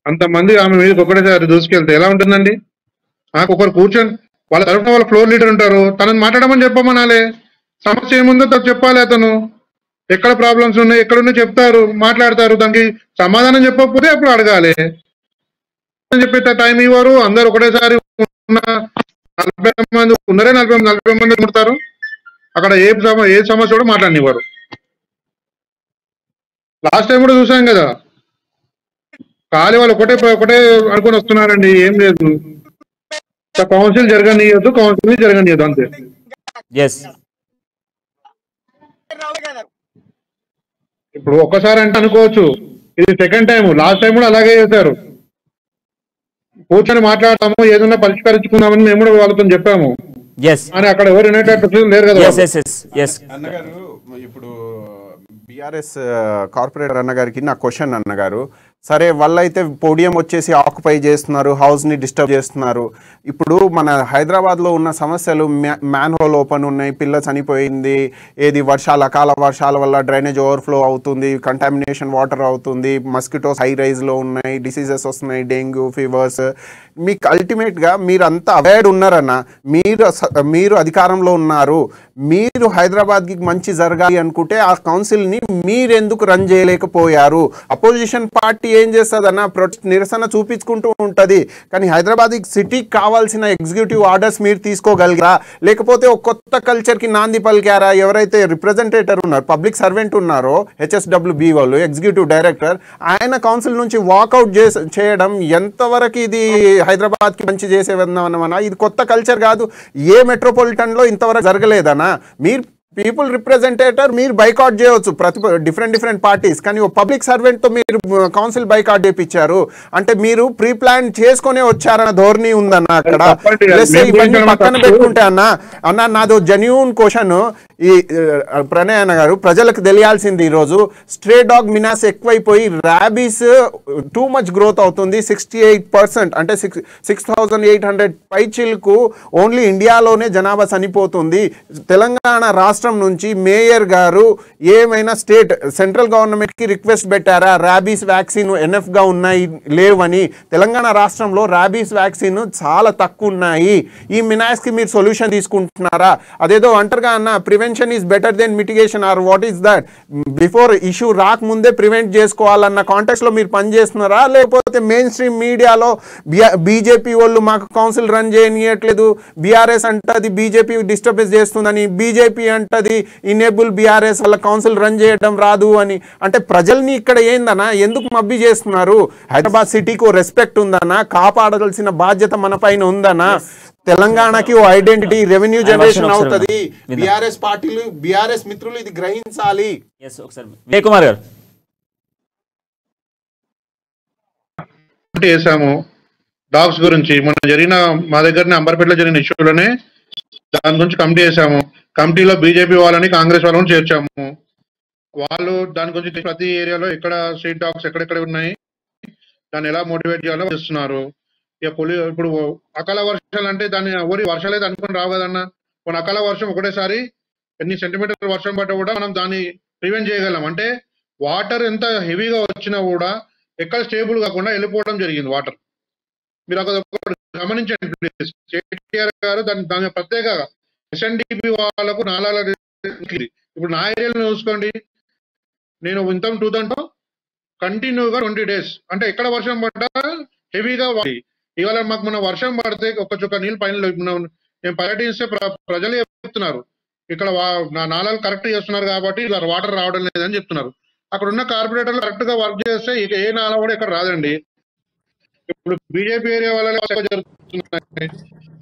అంతమంది ఆమె మీద ఒకటేసారి దూసుకెళ్తే ఎలా ఉంటుందండి? నాకు ఒకరు కూర్చొని వాళ్ళ తరఫున వాళ్ళ ఫ్లోర్ లీడర్ ఉంటారు, తనని మాట్లాడమని చెప్పమనాలి. సమస్య ఏముందో తను చెప్పాలి. అతను ఎక్కడ ప్రాబ్లమ్స్ ఉన్నాయి ఎక్కడున్నా చెప్తారు, మాట్లాడతారు. దానికి సమాధానం చెప్పకపోతే అప్పుడు అడగాలి. చెప్పే టైం ఇవ్వరు. అందరు ఒకటేసారి 40 మంది ఉన్నారే, 40 మంది ఉంటారు అక్కడ. ఏ సమస్య కూడా మాట్లాడనివ్వరు. లాస్ట్ టైం కూడా చూసాం కదా, ఖాళీ వాళ్ళు ఒకటే అనుకుని వస్తున్నారండి. ఏం లేదు, కౌన్సిల్ జరగనియద్దు, కౌన్సిల్ జరగనియద్దు అంతే. ఇప్పుడు ఒక్కసారి అంటే అనుకోవచ్చు, ఇది సెకండ్ టైం. లాస్ట్ టైం కూడా అలాగే చేశారు. కూర్చొని మాట్లాడతాము, ఏదన్నా పరిష్కరించుకుందామని మేము కూడా వాళ్ళతో చెప్పాము. అని అక్కడ ఎవరు వినేటట్టు లేరు కదా. అన్నగారు ఇప్పుడు బీఆర్ఎస్ కార్పొరేటర్ అన్నగారికి నా క్వశ్చన్ అన్నగారు, సరే వాళ్ళైతే పోడియం వచ్చేసి ఆక్యుపై చేస్తున్నారు, హౌస్ని డిస్టర్బ్ చేస్తున్నారు. ఇప్పుడు మన హైదరాబాద్లో ఉన్న సమస్యలు మ్యాన్ హోల్ ఓపెన్ ఉన్నాయి, పిల్ల చనిపోయింది, ఏది అకాల వర్షాల వల్ల డ్రైనేజ్ ఓవర్ఫ్లో అవుతుంది, కంటామినేషన్ వాటర్ అవుతుంది, మస్కిటోస్ హై రైజ్లో ఉన్నాయి, డిసీజెస్ వస్తున్నాయి, డెంగ్యూ ఫీవర్స్. మీకు అల్టిమేట్గా మీరు అంతా అవేర్డ్ ఉన్నారన్న, మీరు అధికారంలో ఉన్నారు, మీరు హైదరాబాద్కి మంచి జరగాలి అనుకుంటే ఆ కౌన్సిల్ని మీరెందుకు రన్ చేయలేకపోయారు? అపోజిషన్ పార్టీ ఏం చేస్తుందన్న, నిరసన చూపించుకుంటూ ఉంటుంది, కానీ హైదరాబాద్ సిటీకి కావాల్సిన ఎగ్జిక్యూటివ్ ఆర్డర్స్ మీరు తీసుకోగలిగారా? లేకపోతే ఒక కొత్త కల్చర్కి నాంది పలికారా? ఎవరైతే రిప్రజెంటేటివ్ ఉన్నారో, పబ్లిక్ సర్వెంట్ ఉన్నారో, HSWB వాళ్ళు ఎగ్జిక్యూటివ్ డైరెక్టర్, ఆయన కౌన్సిల్ నుంచి వాకౌట్ చేయడం ఎంతవరకు ఇది హైదరాబాద్కి మంచి చేసేవన్నా? ఇది కొత్త కల్చర్ కాదు. ఏ మెట్రోపాలిటన్లో ఇంతవరకు జరగలేదనా? మీరు పీపుల్ రిప్రజెంటేటర్, మీరు బైకాట్ చేయవచ్చు డిఫరెంట్ పార్టీస్, కానీ ఓ పబ్లిక్ సర్వెంట్తో మీరు కౌన్సిల్ బైకాట్ చేయించారు అంటే మీరు ప్రీ ప్లాన్ చేసుకునే వచ్చారన్న ధోరణి ఉందన్న అక్కడ. ఇవన్నీ పక్కన పెట్టుకుంటే అన్న నాదో జెన్యూన్ క్వశ్చన్. ఈ ప్రణయ్ అన్న గారు, ప్రజలకు తెలియాల్సింది ఈరోజు స్ట్రే డాగ్ మినాస్ ఎక్కువైపోయి ర్యాబీస్ టూ మచ్ గ్రోత్ అవుతుంది. 68% అంటే 6,800 పైచిల్కు ఓన్లీ ఇండియాలోనే జనాభా చనిపోతుంది. తెలంగాణ రాష్ట్రం నుంచి మేయర్ గారు ఏమైనా సెంట్రల్ గవర్నమెంట్కి రిక్వెస్ట్ పెట్టారా? ర్యాబీస్ వ్యాక్సిన్ ఎన్ఎఫ్గా ఉన్నాయి లేవని. తెలంగాణ రాష్ట్రంలో ర్యాబీస్ వ్యాక్సిన్ చాలా తక్కువ ఉన్నాయి. ఈ మినాస్కి మీరు సొల్యూషన్ తీసుకుంటున్నారా? అదేదో అంటారుగా అన్న, prevention is better than mitigation, or what is that? Before issue రాకముందే ప్రివెంట్ చేసుకోవాలన్న కాంటెక్స్లో మీరు పనిచేస్తున్నారా? లేకపోతే మెయిన్ స్ట్రీమ్ మీడియాలో బీజేపీ వాళ్ళు మాకు కౌన్సిల్ రన్ చేయనియట్లేదు, బీఆర్ఎస్ అంటది బీజేపీ డిస్టర్బెన్స్ చేస్తుందని, బీజేపీ అంటది ఇనేబుల్ బీఆర్ఎస్ వాళ్ళ కౌన్సిల్ రన్ చేయడం రాదు అని. అంటే ప్రజల్ని ఇక్కడ ఏందన్నా ఎందుకు మబ్బి చేస్తున్నారు? హైదరాబాద్ సిటీకి రెస్పెక్ట్ ఉందన్నా, కాపాడాల్సిన బాధ్యత మన పైన ఉందన్నా. తెలంగాణకి ఓ ఐడెంటిటీ, రెవెన్యూ జనరేషన్ అవుతుంది. బీఆర్ఎస్ పార్టీలు, బీఆర్ఎస్ మిత్రులు ఇది గ్రహించాలి. చేసాము డాగ్స్ గురించి మొన్న జరిగిన మా దగ్గరనే అంబర్పేటలో జరిగిన ఇష్యూలోనే దాని గురించి కమిటీ చేసాము. కమిటీలో బీజేపీ వాళ్ళని కాంగ్రెస్ వాళ్ళని చేర్చాము. వాళ్ళు దాని గురించి ప్రతి ఏరియాలో ఎక్కడ స్ట్రీట్ డాగ్స్ ఎక్కడెక్కడ ఉన్నాయి, దాన్ని ఎలా మోటివేట్ చేయాలో చేస్తున్నారు. ఇక ఇప్పుడు అకాల వర్షాలు అంటే దాన్ని ఎవరి వర్షాలు అయితే అనుకుని రావు కదన్నా. కొన్ని అకాల వర్షం ఒకటేసారి ఎన్ని సెంటీమీటర్ వర్షం పడ్డా కూడా మనం దాన్ని ప్రివెంట్ చేయగలం. అంటే వాటర్ ఎంత హెవీగా వచ్చినా కూడా ఎక్కడ స్టేబుల్ కాకుండా వెళ్ళిపోవడం జరిగింది వాటర్. మీరు అక్కడ గమనించండి ప్లీజ్. కేటీఆర్ గారు దాని ప్రత్యేక SNDP వాళ్ళకు నాలాల. ఇప్పుడు నా ఏరియాలో చూసుకోండి, నేను ఇంత 2 కంటిన్యూగా 20 days అంటే ఎక్కడ వర్షం పడ్డా హెవీగా ఇవాళ మాకు మన వర్షం పడితే ఒక్క చుక్క నీళ్ళు పైన మేము పర్యటిస్తే ప్రజలు చెప్తున్నారు ఇక్కడ నా నాళాలు కరెక్ట్ చేస్తున్నారు కాబట్టి ఇలా వాటర్ రావడం లేదని చెప్తున్నారు. అక్కడ ఉన్న కార్పొరేటర్లు కరెక్ట్ గా వర్క్ చేస్తే ఇక ఏ నాళ కూడా ఇక్కడ రాదండి. ఇప్పుడు బీజేపీ ఏరియా వల్ల జరుగుతున్నాయి.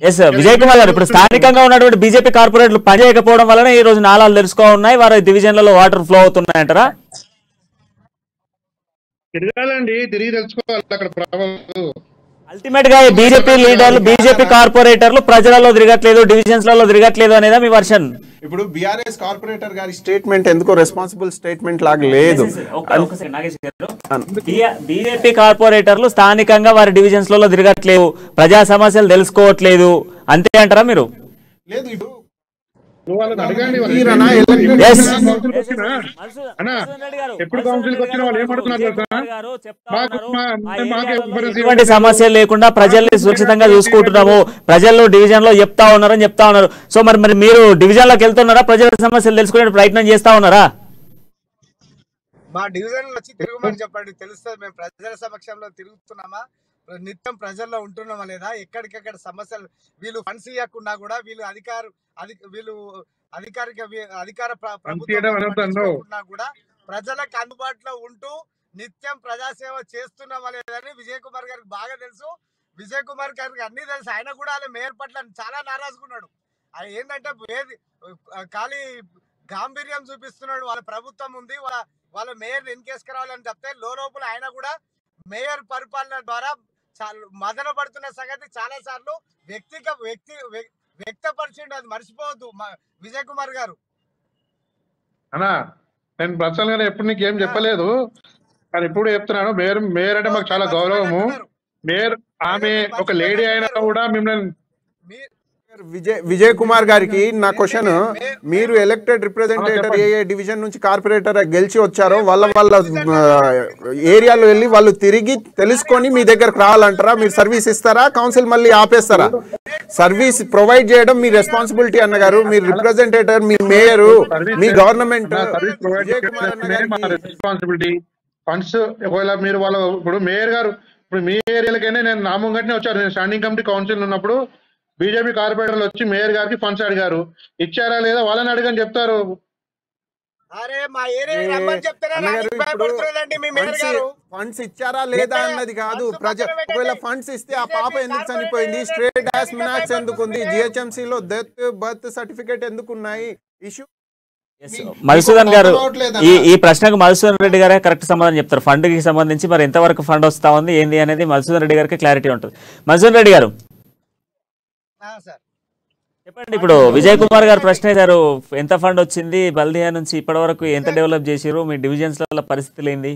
ఎస్ విజయ్ కుమార్ గారు, ఇప్పుడు స్థానికంగా ఉన్నటువంటి బీజేపీ కార్పొరేటర్లు పనిచేయకపోవడం వలన ఈ రోజు నాళాలు తెరుచుకో ఉన్నాయి, వారి డివిజన్లలో వాటర్ ఫ్లో అవుతున్నాయంటారా? తిరగాలండి, తిరిగి తెలుసుకోవాలి అక్కడ ప్రభావం. అల్టిమేట్ గా బీజేపీ లీడర్లు, బీజేపీ కార్పొరేటర్లు ప్రజలలో తిరగట్లేదు, డివిజన్స్ లలో తిరగట్లేదు అనేదా మీ వర్షన్? ఇప్పుడు బీఆర్ఎస్ కార్పొరేటర్ గారి స్టేట్మెంట్ ఎందుకో రెస్పాన్సిబుల్ స్టేట్మెంట్ లాగా లేదు. బీజేపీ కార్పొరేటర్లు స్థానికంగా వారి డివిజన్స్ లలో తిరగట్లేదు, ప్రజా సమస్యలు తెలుసుకోవట్లేదు అంతే అంటారా మీరు? లేదు, ఇప్పుడు ఎటువంటి సమస్య లేకుండా ప్రజల్ని సురక్షితంగా చూసుకుంటున్నాము, ప్రజలు డివిజన్ లో చెప్తా ఉన్నారు. సో మరి మీరు డివిజన్ లోకి వెళ్తున్నారా? ప్రజల సమస్యలు తెలుసుకునే ప్రయత్నం చేస్తా ఉన్నారా? మా డివిజన్ వచ్చి తిరుగుమని చెప్పండి, తెలుస్తుంది. మేము ప్రజల సమక్షంలో తిరుగుతున్నామా, నిత్యం ప్రజల్లో ఉంటున్నామా లేదా, ఎక్కడికెక్కడ సమస్యలు, వీళ్ళు ఫండ్స్ ఇవ్వకుండా కూడా వీళ్ళు అధికార ప్రభుత్వం కూడా ప్రజలకు అందుబాటులో ఉంటూ నిత్యం ప్రజాసేవ చేస్తున్నామా లేదని విజయ్ కుమార్ గారికి బాగా తెలుసు. విజయ్ కుమార్ గారికి అన్ని తెలుసు. ఆయన కూడా వాళ్ళ మేయర్ పట్ల చాలా నారాజుకున్నాడు. ఆయన ఏంటంటే ఖాళీ గాంభీర్యం చూపిస్తున్నాడు. వాళ్ళ ప్రభుత్వం ఉంది, వాళ్ళ మేయర్ ఎన్కేసుకురావాలని చెప్తే లోపల ఆయన కూడా మేయర్ పరిపాలన ద్వారా మదన పడుతున్న సంగతి చాలా సార్లు వ్యక్తపరిచిండు. అది మర్చిపోవద్దు విజయ్ కుమార్ గారు. అన్నా నేను పర్సనల్ గా ఎప్పుడు నీకు ఏం చెప్పలేదు, కానీ ఇప్పుడు చెప్తున్నాను. మేయర్ అంటే మాకు చాలా గౌరవము. మేయర్ ఆమె ఒక లేడీ అయినా కూడా మిమ్మల్ని విజయ్ కుమార్ గారికి నా క్వశ్చన్, మీరు ఎలక్టెడ్ రిప్రజెంటేటివ్ ఏ డివిజన్ నుంచి కార్పొరేటర్ గెలిచి వచ్చారో వాళ్ళ ఏరియాలో వెళ్ళి వాళ్ళు తిరిగి తెలుసుకొని మీ దగ్గరకు రావాలంటారా? మీరు సర్వీస్ ఇస్తారా? కౌన్సిల్ మళ్ళీ ఆపేస్తారా? సర్వీస్ ప్రొవైడ్ చేయడం మీ రెస్పాన్సిబిలిటీ అన్నగారు. మీరు రిప్రజెంటేటివ్, మీ మేయరు, మీ గవర్నమెంట్ రెస్పాన్సిబిలిటీ. ఫండ్స్ ఒకవేళ మీరు ఇప్పుడు మేయర్ గారు ఇప్పుడు మీ ఏరియాలకైనా నేను నామంగట్నే వచ్చారు. నేను స్టాండింగ్ కమిటీ కౌన్సిల్ ఉన్నప్పుడు బీజేపీ కార్పొరేటర్లు వచ్చి మేయర్ గారికి ఫండ్స్ అడిగారు, ఇచ్చారా లేదా వాళ్ళని అడిగని చెప్తారు. ఫండ్స్ ఇచ్చారా లేదా అన్నది కాదు, ఒకవేళ ఫండ్స్ ఇస్తే ఆ పాప ఎందుకు చనిపోయింది, స్ట్రేట్ డాష్ మినాక్స్ ఎందుకు ఉంది, జిహెచ్ఎంసీ లో డెత్ బర్త్ సర్టిఫికేట్ ఎందుకు ఉన్నాయి, ఇష్యూ. మధుసూదన్ గారు, ఈ ప్రశ్నకు మధుసూదన్ రెడ్డి గారే కరెక్ట్ సమాధానం చెప్తారు. ఫండ్ కి సంబంధించి మరి ఎంతవరకు ఫండ్ వస్తా ఉంది ఏంది అనేది మధుసూదన్ రెడ్డి గారికి క్లారిటీ ఉంటుంది. మధుసూదన్ రెడ్డి గారు చెప్పండి. ఇప్పుడు విజయ్ కుమార్ గారు ప్రశ్న వేశారు, ఎంత ఫండ్ వచ్చింది బల్దియా నుంచి ఇప్పటి వరకు, ఎంత డెవలప్ చేసారు, మీ డివిజన్స్ ల పరిస్థితులు ఏంది?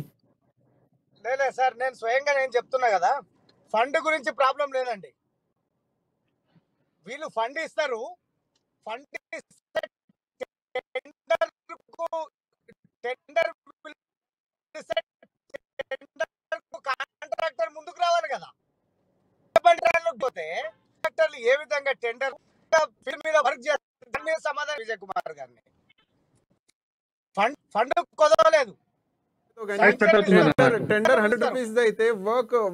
లేదు సార్, నేను స్వయంగా చెప్తున్నా కదా, ఫండ్ గురించి ప్రాబ్లం లేదండి. వీళ్ళు ఫండ్ ఇస్తారు, ఫండ్ కాంట్రాక్టర్ ముందుకు రావాలి కదా. పోతే కాంట్రాక్టర్లు ఏ విధంగా టెండర్ మీద వర్క్ చేస్తారు సమాధానం విజయ్ కుమార్ గారిని. ఫండ్ కుదరలేదు. టెండర్ 100 రూపీస్ అయితే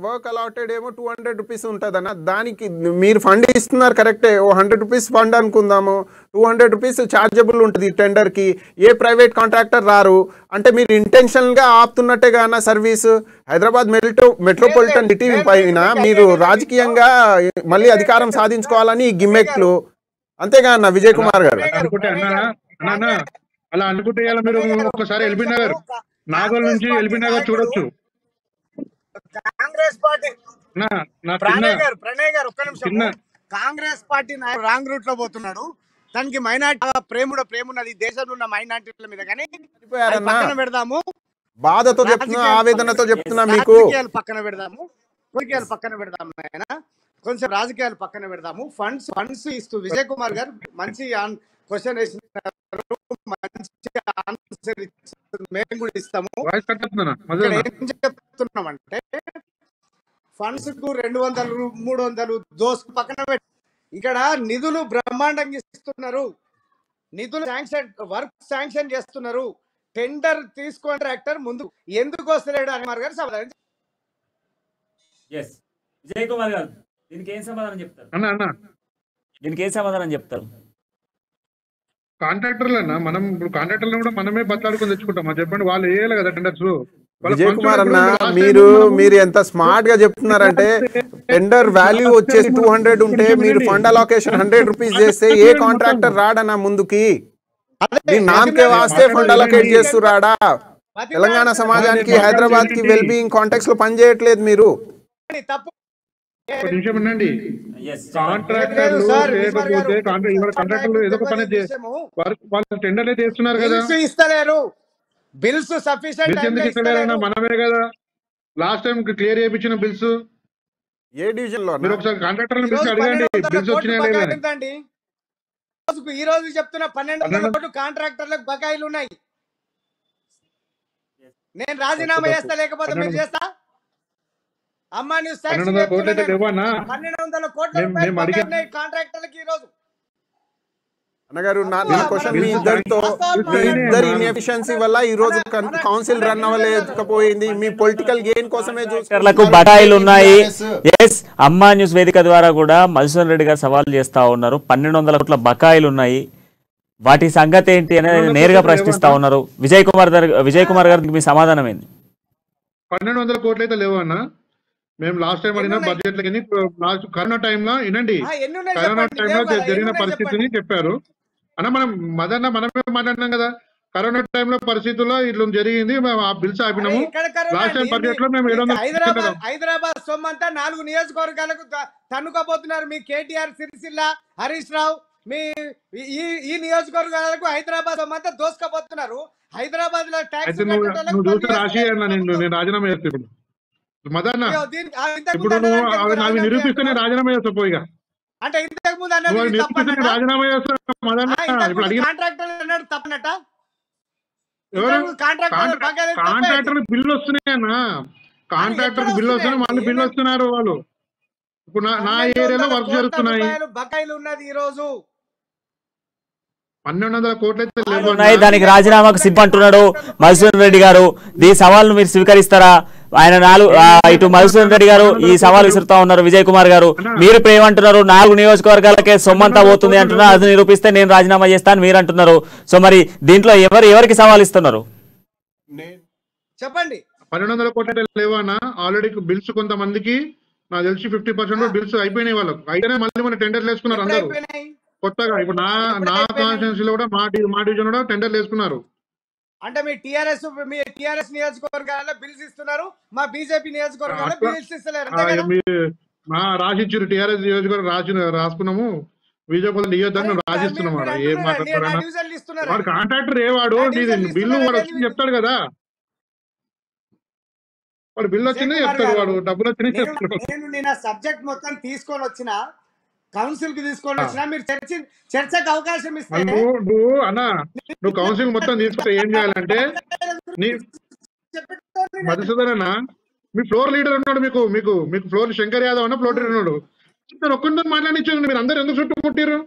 వర్క్ అలాటెడ్ ఏమో 200 రూపీస్ ఉంటుంది అన్న. దానికి మీరు ఫండ్ ఇస్తున్నారు కరెక్టే, 100 రూపీస్ ఫండ్ అనుకుందాము, 200 రూపీస్ ఛార్జబుల్ ఉంటుంది టెండర్ కి. ఏ ప్రైవేట్ కాంట్రాక్టర్ రారు అంటే మీరు ఇంటెన్షనల్ గా ఆపుతున్నట్టేగా అన్న సర్వీస్. హైదరాబాద్ మెట్రోపాలిటన్ సిటీ పైన మీరు రాజకీయంగా మళ్ళీ అధికారం సాధించుకోవాలని గిమ్మెక్లు, అంతేగా అన్న విజయ్ కుమార్ గారు. అలా అనుకుంటే మీరు ఒకసారి ఎల్బీ నగర్ నాగోల్ నుంచి ఎల్బీ నగర్ చూడొచ్చు. కాంగ్రెస్ పార్టీ ప్రణయ్ గారు ఒక్క నిమిషం, కాంగ్రెస్ పార్టీ రాంగ్ రూట్ లో పోతున్నాడు. దానికి మైనార్టీ ప్రేమున్నది దేశంలో ఉన్న మైనార్టీల మీద. కానీ పక్కన పెడదాము, బాధతో చెప్తున్నా, ఆవేదనతో చెప్తున్నా మీకు. పక్కన పెడదాము, పక్కన పెడదాము ఆయన, కొంచెం రాజకీయాలు పక్కన పెడదాము. ఫండ్స్ ఇస్తూ విజయ్ కుమార్ గారు మంచి క్వశ్చన్ వేసినారు, మంచి ఆన్సర్ మేము కూడా ఇస్తాము. ఏం చెప్తున్నామంటే ఫండ్స్ కు 200 300 దోస్తు పక్కన పెట్టి ఇక్కడ నిధులు బ్రహ్మాండంగా ఇస్తున్నారు, నిధులు వర్క్ శాంక్షన్ చేస్తున్నారు. టెండర్ కాంట్రాక్టర్ ముందు ఎందుకు వస్తలేడు అని గారు సమాధానం. విజయ్ కుమార్ గారు దీనికి ఏం సమాధానం చెప్తారు? అన్న దీనికి ఏ సమాధానం చెప్తారు? కాంట్రాక్టర్లన్నా మనం ఇప్పుడు కాంట్రాక్టర్లను కూడా మనమే బతలాడుకొని తెచ్చుకుంటాం. చెప్పండి, వాళ్ళు వేయాలి కదా టెండర్స్. విజయ్ కుమార్ అన్న, మీరు ఎంత స్మార్ట్ గా చెప్తున్నారంటే టెండర్ వాల్యూ వచ్చేసి 200 ఉంటే మీరు ఫండ్ అలొకేషన్ 100 రూపీస్ చేస్తే ఏ కాంట్రాక్టర్ రాడన్నా ముందుకి. మీ నామకే వాస్తే ఫండ్ అలొకేట్ చేస్తూ రాడా? తెలంగాణ సమాజానికి, హైదరాబాద్ కి వెల్ బీయింగ్ కాంటాక్ట్స్ లో పని చేయట్లేదు మీరు. ఒక నిమిషం ఉండండి. కాంట్రాక్టర్లు లేకపోతే కాంట్రాక్టర్లు ఏదో ఒక పని వాళ్ళు టెండర్లే చేస్తున్నారు కదా, ఇస్తలేరు. బిల్స్ సఫిషియెంట్ ఎందుకు ఇస్తలేరన్నా? మనమే కదా లాస్ట్ టైం క్లియర్ చేయించిన బిల్స్. ఏ డివిజన్ లో మీరు ఒకసారి కాంట్రాక్టర్లను పిలిచి అడగండి బిల్స్ వచ్చినాయా లేదా. ఈ రోజు చెప్తున్న 1200 కోట్లు కాంట్రాక్టర్లకు బకాయిలు ఉన్నాయి. నేను రాజీనామా చేస్తా, లేకపోతే మీరు చేస్తా. అమ్మా న్యూస్ 1200 కోట్లు అయితే లేవన్నా? 1200 కోట్ల రూపాయలు బకాయిలు ఉన్నాయి కాంట్రాక్టర్లకు ఈ రోజు. అన్నగారు, నా క్వశ్చన్ మీ ఇద్దరి ఇన్ఎఫిషియన్సీ వల్ల ఈ రోజు కౌన్సిల్ రన్ అవ్వలేకపోయింది. మీ పొలిటికల్ గెయిన్ కోసమే బకాయిలు ఉన్నాయి. ఎస్, అమ్మా న్యూస్ వేదిక ద్వారా కూడా మధుసూదన్ రెడ్డి గారు సవాల్ చేస్తా ఉన్నారు. 1200 కోట్ల బకాయిలు ఉన్నాయి, వాటి సంగతి ఏంటి అనేది నేరుగా ప్రశ్నిస్తా ఉన్నారు. విజయ్ కుమార్ గారికి మీ సమాధానం ఏంది? 1200 కోట్లు అయితే లేవు అన్న. మేము లాస్ట్ టైం అడిగిన బడ్జెట్ కరోనా టైంలో వినండి, కరోనా టైంలో జరిగిన పరిస్థితిని చెప్పారు అన్న. మనమే మాట్లాడినాం కదా, కరోనా టైంలో పరిస్థితుల్లో ఇట్లా జరిగింది, మేము ఆ బిల్స్ ఆపినాము. లాస్ట్ టైం బడ్జెట్ లో మేము హైదరాబాద్ సొమ్మంతా 4 నియోజకవర్గాలకు తన్నుకోబోతున్నారు. మీ కేటీఆర్, సిరిసిల్ల, హరీష్ రావు, మీ ఈ నియోజకవర్గాలకు హైదరాబాద్ సొమ్మంతా దోసుకపోతున్నారు. హైదరాబాద్ లో ట్యాక్స్ నువ్వు చూస్తే రాసి అన్న, నేను రాజీనామా చేస్తే ఇప్పుడు మదన్న, ఇప్పుడు నువ్వు అవి నిరూపిస్తేనే రాజీనామా చేస్తా పోయిగా. అంటే ఇంతకు ముందు రాజీనామా చేస్తా మదన్న. ఇప్పుడు అడిగిన కాంట్రాక్టర్ బిల్లు వస్తున్నాయన్నా, కాంట్రాక్టర్ బిల్లు వస్తున్నాయి, మళ్ళీ బిల్లు వస్తున్నారు వాళ్ళు. ఇప్పుడు నా ఏరియాలో వర్క్ జరుగుతున్నాయి. బకాయిలు ఉన్నది ఈ రోజు 1200 కోట్లు అయితే ఉన్నాయి. దానికి రాజీనామాకు సిద్ధంటున్నాడు మధుసూదన్ రెడ్డి గారు. ఈ సవాల్ను మీరు స్వీకరిస్తారా? ఆయన ఇటు మధుసూదన్ రెడ్డి గారు ఈ సవాల్ విసురుతా ఉన్నారు. విజయ్ కుమార్ గారు, మీరు ఇప్పుడు ఏమంటున్నారు? 4 నియోజకవర్గాలకే సొమ్మంతా పోతుంది అంటున్నారు. అది నిరూపిస్తే నేను రాజీనామా చేస్తాను మీరు అంటున్నారు. సో మరి దీంట్లో ఎవరికి సవాల్ ఇస్తున్నారు చెప్పండి? 1200 కోట్లు లేవన్నా. ఆల్రెడీ బిల్స్ కొంతమందికి నాకు తెలిసి 50% బిల్స్ అయిపోయినాయి వాళ్ళకు. అయితేనే మళ్ళీ మన టెండర్లు వేసుకున్నారు అందరూ కొత్తగా. ఇప్పుడు నా కాన్స్టిట్యూన్సీలో కూడా మా డివిజన్ కూడా టెండర్లు వేసుకున్నారు. అంటే మీ టిఆర్ఎస్ నియోజకవర్గాలలో బిల్స్ ఇస్తున్నారు, మా బీజేపీ నియోజకవర్గాల్లో బిల్స్ ఇస్తలేరు. మా రాసిచ్చారు, టిఆర్ఎస్ నియోజకవర్గం రాసుకున్నాము, బీజేపీ ఇవ్వద్దని మేము రాసిస్తున్నాం. ఏం మాట్లాడుతున్నారు? వాడు కాంట్రాక్టర్ వాడు బిల్లు వాడు వచ్చి చెప్తాడు కదా, వాడు బిల్లు వచ్చిందే చెప్తాడు, వాడు డబ్బులు వచ్చినాయి చెప్తాడు. నేను సబ్జెక్ట్ మొత్తం తీసుకొని వచ్చిన కౌన్సిల్ కి తీసుకొని వచ్చినా, మీరు చర్చకు అవకాశం ఇస్తే నువ్వు కౌన్సిల్ మొత్తం తీసుకుంటే ఏం చేయాలంటే, మధుసూదన్ అన్న మీ ఫ్లోర్ లీడర్ ఉన్నాడు, మీకు ఫ్లోర్ శంకర్ యాదవ్ అన్న ఫ్లోర్ లీడర్ ఉన్నాడు. ఒక్కరితో మాట్లాడించండి. మీరు అందరు ఎందుకు చుట్టుముట్టారు?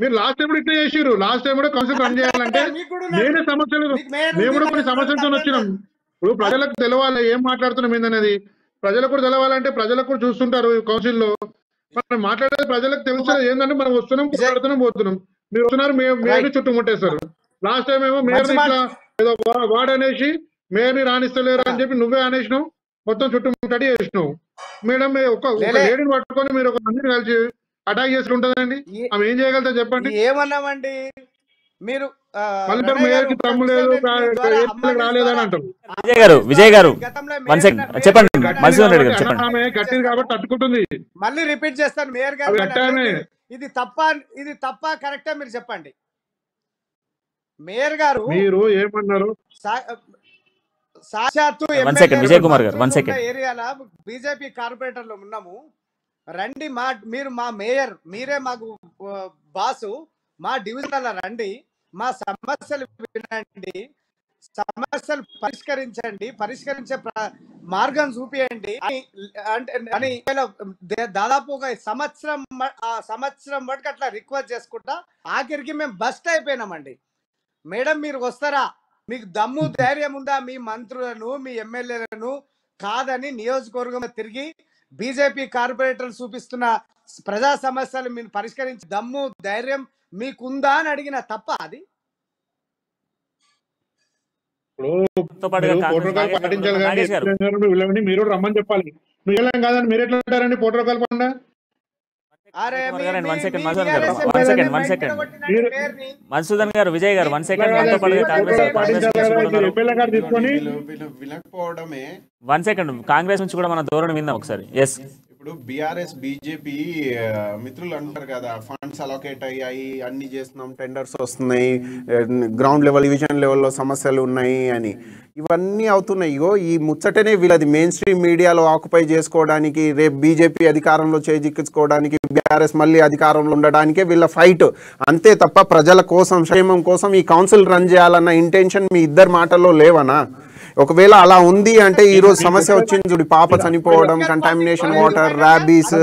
మీరు లాస్ట్ టైం కూడా ఇట్లా చేసారు. లాస్ట్ టైం కూడా కౌన్సిల్ రన్ చేయాలంటే నేనే సమస్యలు, మేము కూడా కొన్ని సమస్యలతో వచ్చినాం. ఇప్పుడు ప్రజలకు తెలవాలి ఏం మాట్లాడుతున్నాం ఏందనేది. ప్రజలకు కూడా తెలవాలంటే ప్రజలకు కూడా చూస్తుంటారు కౌన్సిల్లో. మనం మాట్లాడేది ప్రజలకు తెలుస్తుంది ఏంటంటే మనం వస్తున్నాం, మాట్లాడుతున్నాం, పోతున్నాం. మీరు వస్తున్నారు, మేయర్ని చుట్టుముట్టేస్తారు. లాస్ట్ టైం ఏమో మేయర్ని ఇట్లా ఏదో వార్డ్ అనేసి మేయర్ని రాణిస్తలేరు అని చెప్పి నువ్వే అనేసినావు, మొత్తం చుట్టుముట్టడి చేసినావు. మేడం ఒక లేడీని పట్టుకొని మీరు ఒక మందిని కలిసి అటాక్ చేసి ఉంటుందండి, ఆమె ఏం చేయగలుగుతా చెప్పండి? ఏమన్నామండి మీరు? మేయర్కి తమ్ము లేదు, రాలేదని అంటారు. విజయ్ గారు చెప్పండి. మధుసూదన్ రెడ్డి గారు చెప్పండి. ఆమె గట్టిది కాబట్టి తట్టుకుంటుంది. మళ్ళీ రిపీట్ చేస్తాను. మేయర్ గారు ఇది తప్ప కరెక్టా మీరు చెప్పండి. మేయర్ గారు మీరు ఏమన్నారు? సాక్షాత్తు విజయ్ కుమార్ గారు ఏరియాలో బీజేపీ కార్పొరేటర్లు ఉన్నాము, రండి మీరు మా మేయర్, మీరే మాకు బాసు, మా డివిజన్ల రండి, మా సమస్యలు వినండి, సమస్యలు పరిష్కరించే మార్గం చూపియండి అని దాదాపు ఒక సంవత్సరం వరకు అట్లా రిక్వెస్ట్ చేసుకుంటా ఆఖరికి మేము బస్ట్ అయిపోయినామండి. మేడం మీరు వస్తారా, మీకు దమ్ము ధైర్యం ఉందా మీ మంత్రులను మీ ఎమ్మెల్యేలను కాదని నియోజకవర్గం తిరిగి బీజేపీ కార్పొరేటర్లు చూపిస్తున్న ప్రజా సమస్యలు మీరు పరిష్కరించి దమ్ము ధైర్యం మీకుందా అని అడిగిన తప్ప అది ప్రోటోకాల్ పాటించాలి కానీ వీళ్ళని మీరు రమ్మని చెప్పాలి. నువ్వు వెళ్ళాం కాదని మీరు ఎట్లా అంటారండి ప్రోటోకాల్ పడినా? మధుసూదన్ గారు, విజయ్ గారు, 1 సెకండ్. వినకపోవడమే 1 సెకండ్. కాంగ్రెస్ నుంచి కూడా మన ధోరణి విందాం ఒకసారి. ఎస్, ఇప్పుడు బీఆర్ఎస్ బీజేపీ మిత్రులు అంటారు కదా, ఫండ్స్ అలొకేట్ అయ్యాయి, అన్ని చేస్తున్నాం, టెండర్స్ వస్తున్నాయి, గ్రౌండ్ లెవెల్ డివిజన్ లెవెల్లో సమస్యలు ఉన్నాయి అని, ఇవన్నీ అవుతున్నాయి. ఇగో ఈ ముచ్చటనే వీళ్ళది మెయిన్ స్ట్రీమ్ మీడియాలో ఆక్యుపై చేసుకోవడానికి, రేపు బీజేపీ అధికారంలో చేజిక్కించుకోవడానికి, బీఆర్ఎస్ మళ్ళీ అధికారంలో ఉండడానికే వీళ్ళ ఫైట్ అంతే తప్ప ప్రజల కోసం క్షేమం కోసం ఈ కౌన్సిల్ రన్ చేయాలన్న ఇంటెన్షన్ మీ ఇద్దరు మాటల్లో లేవనా? ఒకవేళ అలా ఉంది అంటే ఈ రోజు సమస్య వచ్చింది చూడు, పాప చనిపోవడం, కంటామినేషన్ వాటర్, ర్యాబీస్,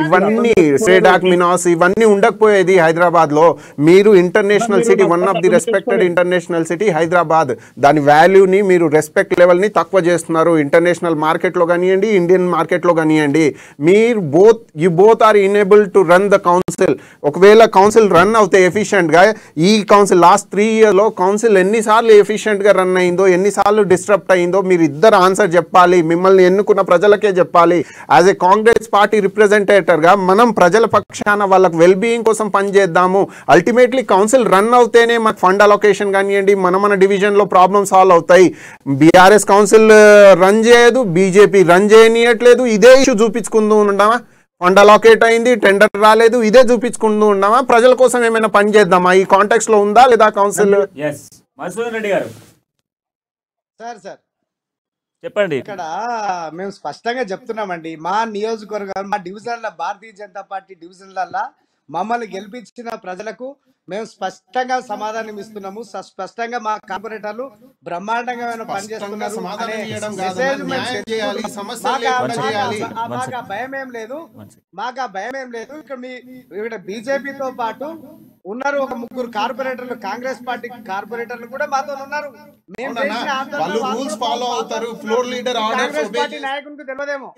ఇవన్నీ స్ట్రేడాక్మినాస్, ఇవన్నీ ఉండకపోయేది హైదరాబాద్ లో. మీరు international city, one of the respected international city Hyderabad, దాని వాల్యూని మీరు రెస్పెక్ట్ లెవెల్ ని తక్కువ చేస్తున్నారు. ఇంటర్నేషనల్ మార్కెట్ లో కానివ్వండి, ఇండియన్ మార్కెట్ లో కానివ్వండి, మీరు you both are enable to run the council. ఒకవేళ కౌన్సిల్ రన్ అవుతే ఎఫిషియెంట్ గా, ఈ కౌన్సిల్ లాస్ట్ 3 years లో కౌన్సిల్ ఎన్నిసార్లు ఎఫిషియెంట్ గా రన్ అయిందో, ఎన్నిసార్లు డిస్టర్బ్ అయిందో మీరు ఇద్దరు ఆన్సర్ చెప్పాలి. మిమ్మల్ని ఎన్నుకున్న ప్రజలకే చెప్పాలి. As a Congress party representative గా మనం ప్రజల పక్షాన వాళ్ళకి వెల్ బీయింగ్ కోసం పనిచేద్దాము. అల్టిమేట్లీ కౌన్సిల్ రన్ అవుతేనే మనకు ఫండ్ అలొకేషన్ కానివ్వండి, మన డివిజన్ లో ప్రాబ్లమ్ సాల్వ్ అవుతాయి. బీఆర్ఎస్ కౌన్సిల్ రన్ చేయదు, బీజేపీ రన్ చేయనీయట్లేదు, ఇదే ఇష్యూ చూపించుకుంటూ ఉండమా? ఫండ్ అలొకేట్ అయింది, టెండర్ రాలేదు, ఇదే చూపించుకుంటూ ఉండమా? ప్రజల కోసం ఏమైనా పని చేద్దామా? ఈ కాంటాక్ట్స్ లో ఉందా లేదా కౌన్సిల్? మధుసూదన్ రెడ్డి గారు సార్ చెప్పండి. ఇక్కడ మేము స్పష్టంగా చెప్తున్నామండి, మా నియోజకవర్గం, మా డివిజన్ల, భారతీయ జనతా పార్టీ డివిజన్లల్లో మమ్మల్ని గెలిపించిన ప్రజలకు మేము స్పష్టంగా సమాధానం ఇస్తున్నాము. స్పష్టంగా మా కార్పొరేటర్లు బ్రహ్మాండంగా పనిచేస్తున్నారు. మాకు భయం ఏం లేదు, ఇక్కడ బీజేపీతో పాటు ఉన్నారు ఒక 3 కార్పొరేటర్లు, కాంగ్రెస్ పార్టీ కార్పొరేటర్లు కూడా మాతో ఉన్నారు.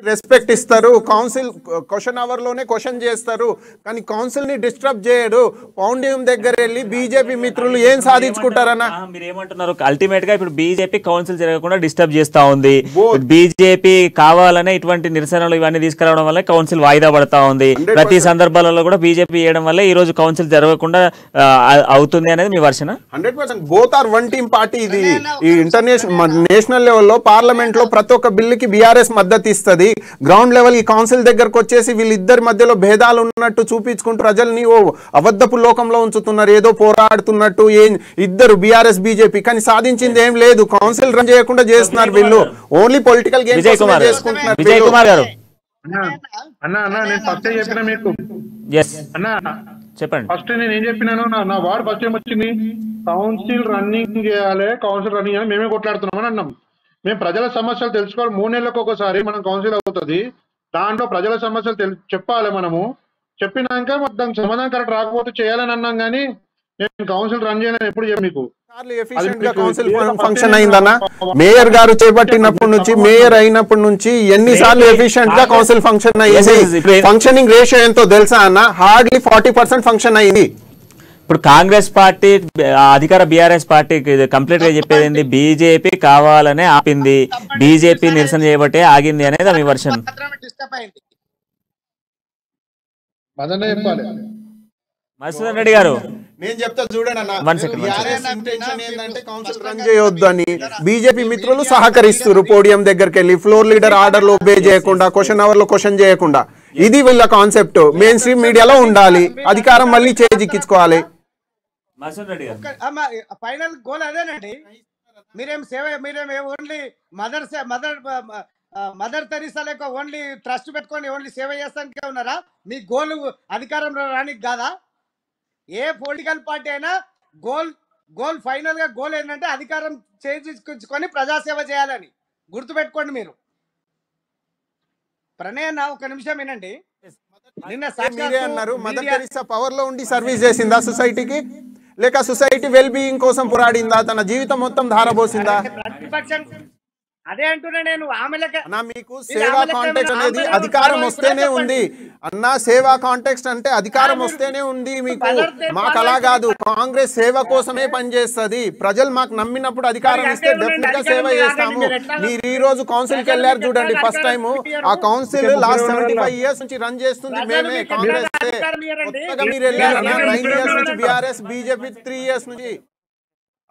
రెస్పెక్ట్ ఇస్తారు, కౌన్సిల్ క్వశ్చన్ అవర్ లోనే క్వశ్చన్ చేస్తారు, కానీ కౌన్సిల్ ని డిస్టర్బ్ చేయడు. పౌండియం దగ్గర వెళ్ళి బీజేపీ మిత్రులు ఏం సాధించుకుంటారన్న మీరు ఏమంటున్నారు? అల్టిమేట్ గా ఇప్పుడు బీజేపీ కౌన్సిల్ జరగకుండా డిస్టర్బ్ చేస్తా ఉంది. బీజేపీ కావాలనే ఇటువంటి నిరసనలు ఇవన్నీ తీసుకురావడం వల్ల కౌన్సిల్ వాయిదా పడతా ఉంది. ప్రతి సందర్భాలలో కూడా బీజేపీ చేయడం వల్ల ఈ రోజు కౌన్సిల్ జరగకుండా అవుతుంది అనేది మీ version? 100% both are one team party. ఇది ఈ నేషనల్ లెవెల్లో పార్లమెంట్ లో ప్రతి ఒక్క బిల్లుకి బీఆర్ఎస్ మద్దతు ఇస్తుంది. గ్రౌండ్ లెవెల్ ఈ కౌన్సిల్ దగ్గరకు వచ్చేసి వీళ్ళిద్దరి మధ్యలో భేదాలు ఉన్నట్టు చూపించుకుంటూ ప్రజల్ని ఓ అబద్ధపు లోకంలో ఉంచుతున్నారు, ఏదో పోరాడుతున్నట్టు. ఇద్దరు బీఆర్ఎస్ బీజేపీ, కానీ సాధించింది ఏం లేదు. కౌన్సిల్ రన్ చేయకుండా చేస్తున్నారు వీళ్ళు, ఓన్లీ పొలిటికల్ గేమ్ చేసుకుంటున్నారు. విజయ్ కుమార్ గారు నేను ఫస్ట్ చెప్పిన మీకు చెప్పండి. ఫస్ట్ నేను ఏం చెప్పినాను, నా వార్డు ఫస్ట్ ఏం వచ్చింది, కౌన్సిల్ రన్నింగ్ చేయాలి, కౌన్సిల్ రన్నింగ్ చేయాలి, మేమే కొట్లాడుతున్నామని అన్నాం. మేము ప్రజల సమస్యలు తెలుసుకోవాలి. 3 నెలలకు ఒకసారి మనం కౌన్సిల్ అవుతుంది, దాంట్లో ప్రజల సమస్యలు చెప్పాలి. మనము చెప్పినాక దానికి సమాధానం కరెక్ట్ రాకపోతే చేయాలని అన్నాం, కానీ నేను కౌన్సిల్ రన్ చేయాలని ఎప్పుడు చెప్పి మీకు ఫంక్షన్ అయిందన్న. మేయర్ గారు చేపట్టినప్పటి నుంచి, మేయర్ అయినప్పటి నుంచి ఎన్నిసార్లు ఎఫిషియెంట్ గా కౌన్సిల్ ఫంక్షన్ అయ్యింది? ఫంక్షనింగ్ రేషియో ఎంతో తెలుసా అన్న? హార్డ్లీ 40% ఫంక్షన్ అయింది. ఇప్పుడు కాంగ్రెస్ పార్టీ అధికార బీఆర్ఎస్ పార్టీ కంప్లీట్ గా చెప్పేది ఏంది? బీజేపీ కావాలనే ఆపింది, బీజేపీ నిరసన చేయబట్టే ఆగింది అనేది మీ వర్షన్. మధుసూదన్ రెడ్డి గారు నేను చెప్తా చూడండి చేయొద్దు అని బీజేపీ మిత్రులు సహకరిస్తారు. పోడియం దగ్గరికి వెళ్ళి ఫ్లోర్ లీడర్ ఆర్డర్లు ఒబే చేయకుండా, క్వశ్చన్ అవర్ లో క్వశ్చన్ చేయకుండా, ఇది వీళ్ళ కాన్సెప్ట్. మెయిన్ స్ట్రీమ్ మీడియాలో ఉండాలి, అధికారం మళ్ళీ చేజిక్కించుకోవాలి. ఫైనల్ గోల్ అదేనండి. మీరేం ఓన్లీ మదర్ తెరీసా లేక ఓన్లీ ట్రస్ట్ పెట్టుకొని ఓన్లీ సేవ చేస్తానికే ఉన్నారా? మీ గోల్ అధికారంలో రానికి కాదా? ఏ పొలిటికల్ పార్టీ అయినా గోల్ ఫైనల్ గా గోల్ ఏంటంటే అధికారం చేజిక్కించుకొని ప్రజాసేవ చేయాలని గుర్తుపెట్టుకోండి. మీరు ప్రణయ్ ఒక నిమిషం వినండి. మీరే అన్నారు మదర్ తెరీసా పవర్ లో ఉండి సర్వీస్ చేసిందా సొసైటీకి, లేక సొసైటీ వెల్ బీయింగ్ కోసం పోరాడిందా? తన జీవితం మొత్తం ధారపోసిందా? అదే అంటున్నా నేను ఆమెలకే అన్నా మీకు సేవా కాంటెక్స్ట్ అనేది అధికారం వస్తేనే ఉంది అన్నా, సేవా కాంటెక్స్ట్ అంటే అధికారం వస్తేనే ఉంది మీకు. మాకు అలా కాదు, కాంగ్రెస్ సేవ కోసమే పనిచేస్తుంది. ప్రజలు మాకు నమ్మినప్పుడు అధికారం ఇస్తే డెఫినెట్ గా సేవ చేస్తాము. మీరు ఈ రోజు కౌన్సిల్ కి వెళ్ళారు చూడండి, ఫస్ట్ టైం ఆ కౌన్సిల్ లాస్ట్ 75 years నుంచి రన్ చేస్తుంది మేమే, కాంగ్రెస్. కొత్తగా మీరు వెళ్ళారు 9 years నుంచి బీఆర్ఎస్, బీజేపీ 3 years నుంచి.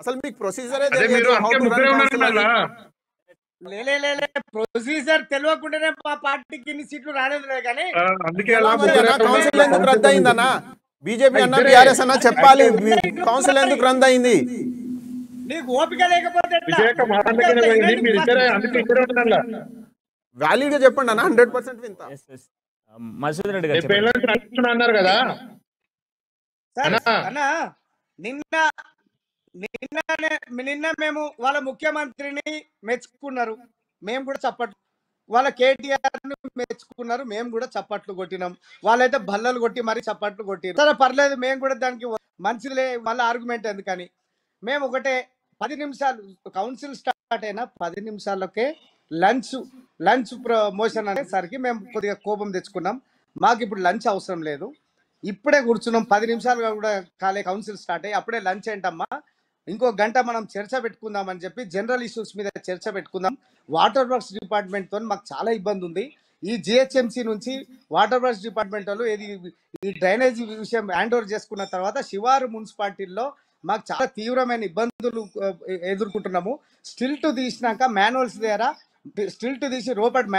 అసలు మీకు ప్రొసీజరే తెలియదు how to run council అని. ప్రొసీజర్ తెలియకుండానే మా పార్టీకి ఇన్ని సీట్లు రాలేదు కానీ కౌన్సిల్ ఎందుకు రద్దు అయిందన్నా? బీజేపీ అన్నా బీఆర్ఎస్ అన్నా చెప్పాలి, కౌన్సిల్ ఎందుకు రద్దు అయింది? నీకు ఓపిక లేకపోతే వ్యాలిడ్ గా చెప్పండి అన్న. 100% వింటా. మసూద్ రెడ్డి గారు అన్నారు కదా అన్నా, నిన్న మేము వాళ్ళ ముఖ్యమంత్రిని మెచ్చుకున్నారు, మేము కూడా చప్పట్లు. వాళ్ళ కేటీఆర్ ను మెచ్చుకున్నారు, మేము కూడా చప్పట్లు కొట్టినాం. వాళ్ళైతే బల్లలు కొట్టి మరి చప్పట్లు కొట్టినారు. సరే పర్లేదు, మేము కూడా దానికి మంచిలే, మళ్ళీ ఆర్గ్యుమెంట్ ఎందుకని. మేము ఒకటే 10 నిమిషాలు కౌన్సిల్ స్టార్ట్ అయినా 10 నిమిషాలకే లంచ్ ప్రమోషన్ అనేసరికి మేము కొద్దిగా కోపం తెచ్చుకున్నాం. మాకు ఇప్పుడు లంచ్ అవసరం లేదు, ఇప్పుడే కూర్చున్నాం. 10 నిమిషాలుగా కూడా కాలే కౌన్సిల్ స్టార్ట్ అయ్యి, అప్పుడే లంచ్ ఏంటమ్మా, ఇంకో గంట మనం చర్చ పెట్టుకుందామని చెప్పి జనరల్ ఇష్యూస్ మీద చర్చ పెట్టుకుందాం. వాటర్ వర్క్స్ డిపార్ట్మెంట్తో మాకు చాలా ఇబ్బంది ఉంది. ఈ జిహెచ్ఎంసీ నుంచి వాటర్ వర్క్స్ డిపార్ట్మెంట్ వాళ్ళు ఈ డ్రైనేజీ విషయం హ్యాండ్ ఓవర్ చేసుకున్న తర్వాత శివారు మున్సిపాలిటీల్లో మాకు చాలా తీవ్రమైన ఇబ్బందులు ఎదుర్కొంటున్నాము. స్టిల్ట్ తీసినాక మాన్యువల్స్ ద్వారా స్టిల్ట్ తీసి రోపట్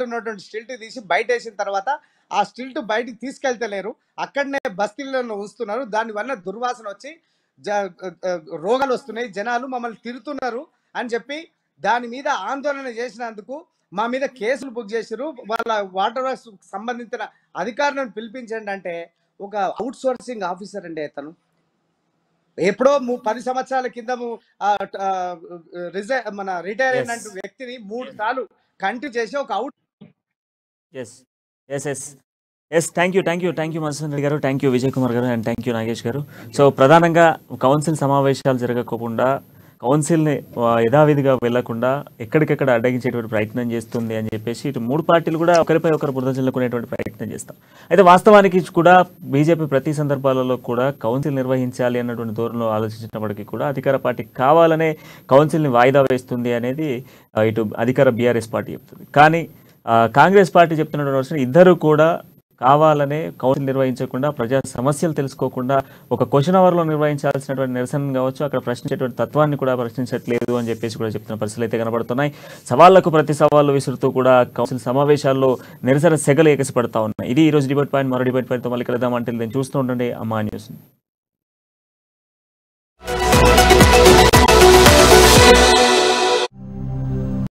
ఉన్నటువంటి స్టిల్ట్ తీసి బయట వేసిన తర్వాత ఆ స్టిల్ట్ బయటికి తీసుకెళ్తలేరు, అక్కడనే బస్తీలను ఉంచుతున్నారు. దానివల్ల దుర్వాసన వచ్చి రోగాలు వస్తున్నాయి, జనాలు మమ్మల్ని తిరుగుతున్నారు అని చెప్పి దాని మీద ఆందోళన చేసినందుకు మా మీద కేసులు బుక్ చేసారు. వాళ్ళ వాటర్ వర్క్స్ సంబంధించిన అధికారులను పిలిపించండి అంటే ఒక అవుట్ సోర్సింగ్ ఆఫీసర్ అండి అతను. ఎప్పుడో 10 సంవత్సరాల కింద రిటైర్ అయిన వ్యక్తిని 3 సార్లు కంటిన్యూ చేసి ఒక out. Thank you Masood Reddy గారు, థ్యాంక్ యూ విజయ్ కుమార్ గారు, అండ్ థ్యాంక్ యూ నాగేష్ గారు. సో ప్రధానంగా కౌన్సిల్ సమావేశాలు జరగకుండా, కౌన్సిల్ని యథావిధిగా వెళ్లకుండా ఎక్కడికెక్కడ అడ్డగించేటువంటి ప్రయత్నం చేస్తుంది అని చెప్పేసి ఇటు 3 పార్టీలు కూడా ఒకరిపై ఒకరు బురద జల్లుకునేటువంటి ప్రయత్నం చేస్తాం. అయితే వాస్తవానికి కూడా బీజేపీ ప్రతి సందర్భాలలో కూడా కౌన్సిల్ నిర్వహించాలి అన్నటువంటి ధోరణిలో ఆలోచించినప్పటికీ కూడా అధికార పార్టీ కావాలనే కౌన్సిల్ని వాయిదా వేస్తుంది అనేది ఇటు అధికార బీఆర్ఎస్ పార్టీ చెప్తుంది. కానీ కాంగ్రెస్ పార్టీ చెప్తున్నటువంటి ఇద్దరు కూడా కావాలనే కౌన్సిల్ నిర్వహించకుండా, ప్రజా సమస్యలు తెలుసుకోకుండా ఒక క్వశ్చన్ అవర్లో నిర్వహించాల్సినటువంటి నిరసన కావచ్చు, అక్కడ ప్రశ్నించేటువంటి తత్వాన్ని కూడా ప్రశ్నించట్లేదు అని చెప్పేసి కూడా చెప్తున్న పరిస్థితులు అయితే కనబడుతున్నాయి. సవాళ్లకు ప్రతి సవాళ్ళు విసురుతూ కూడా కౌన్సిల్ సమావేశాల్లో నిరసన సెగలు ఎగసిపడతా ఉన్నాయి. ఇది ఈ రోజు డిబేట్ పాయింట్. మరో డిబేట్ పాయింట్తో మళ్ళీ కలుద్దాం. అంటే చూస్తూ ఉండండి అమ్మా న్యూస్.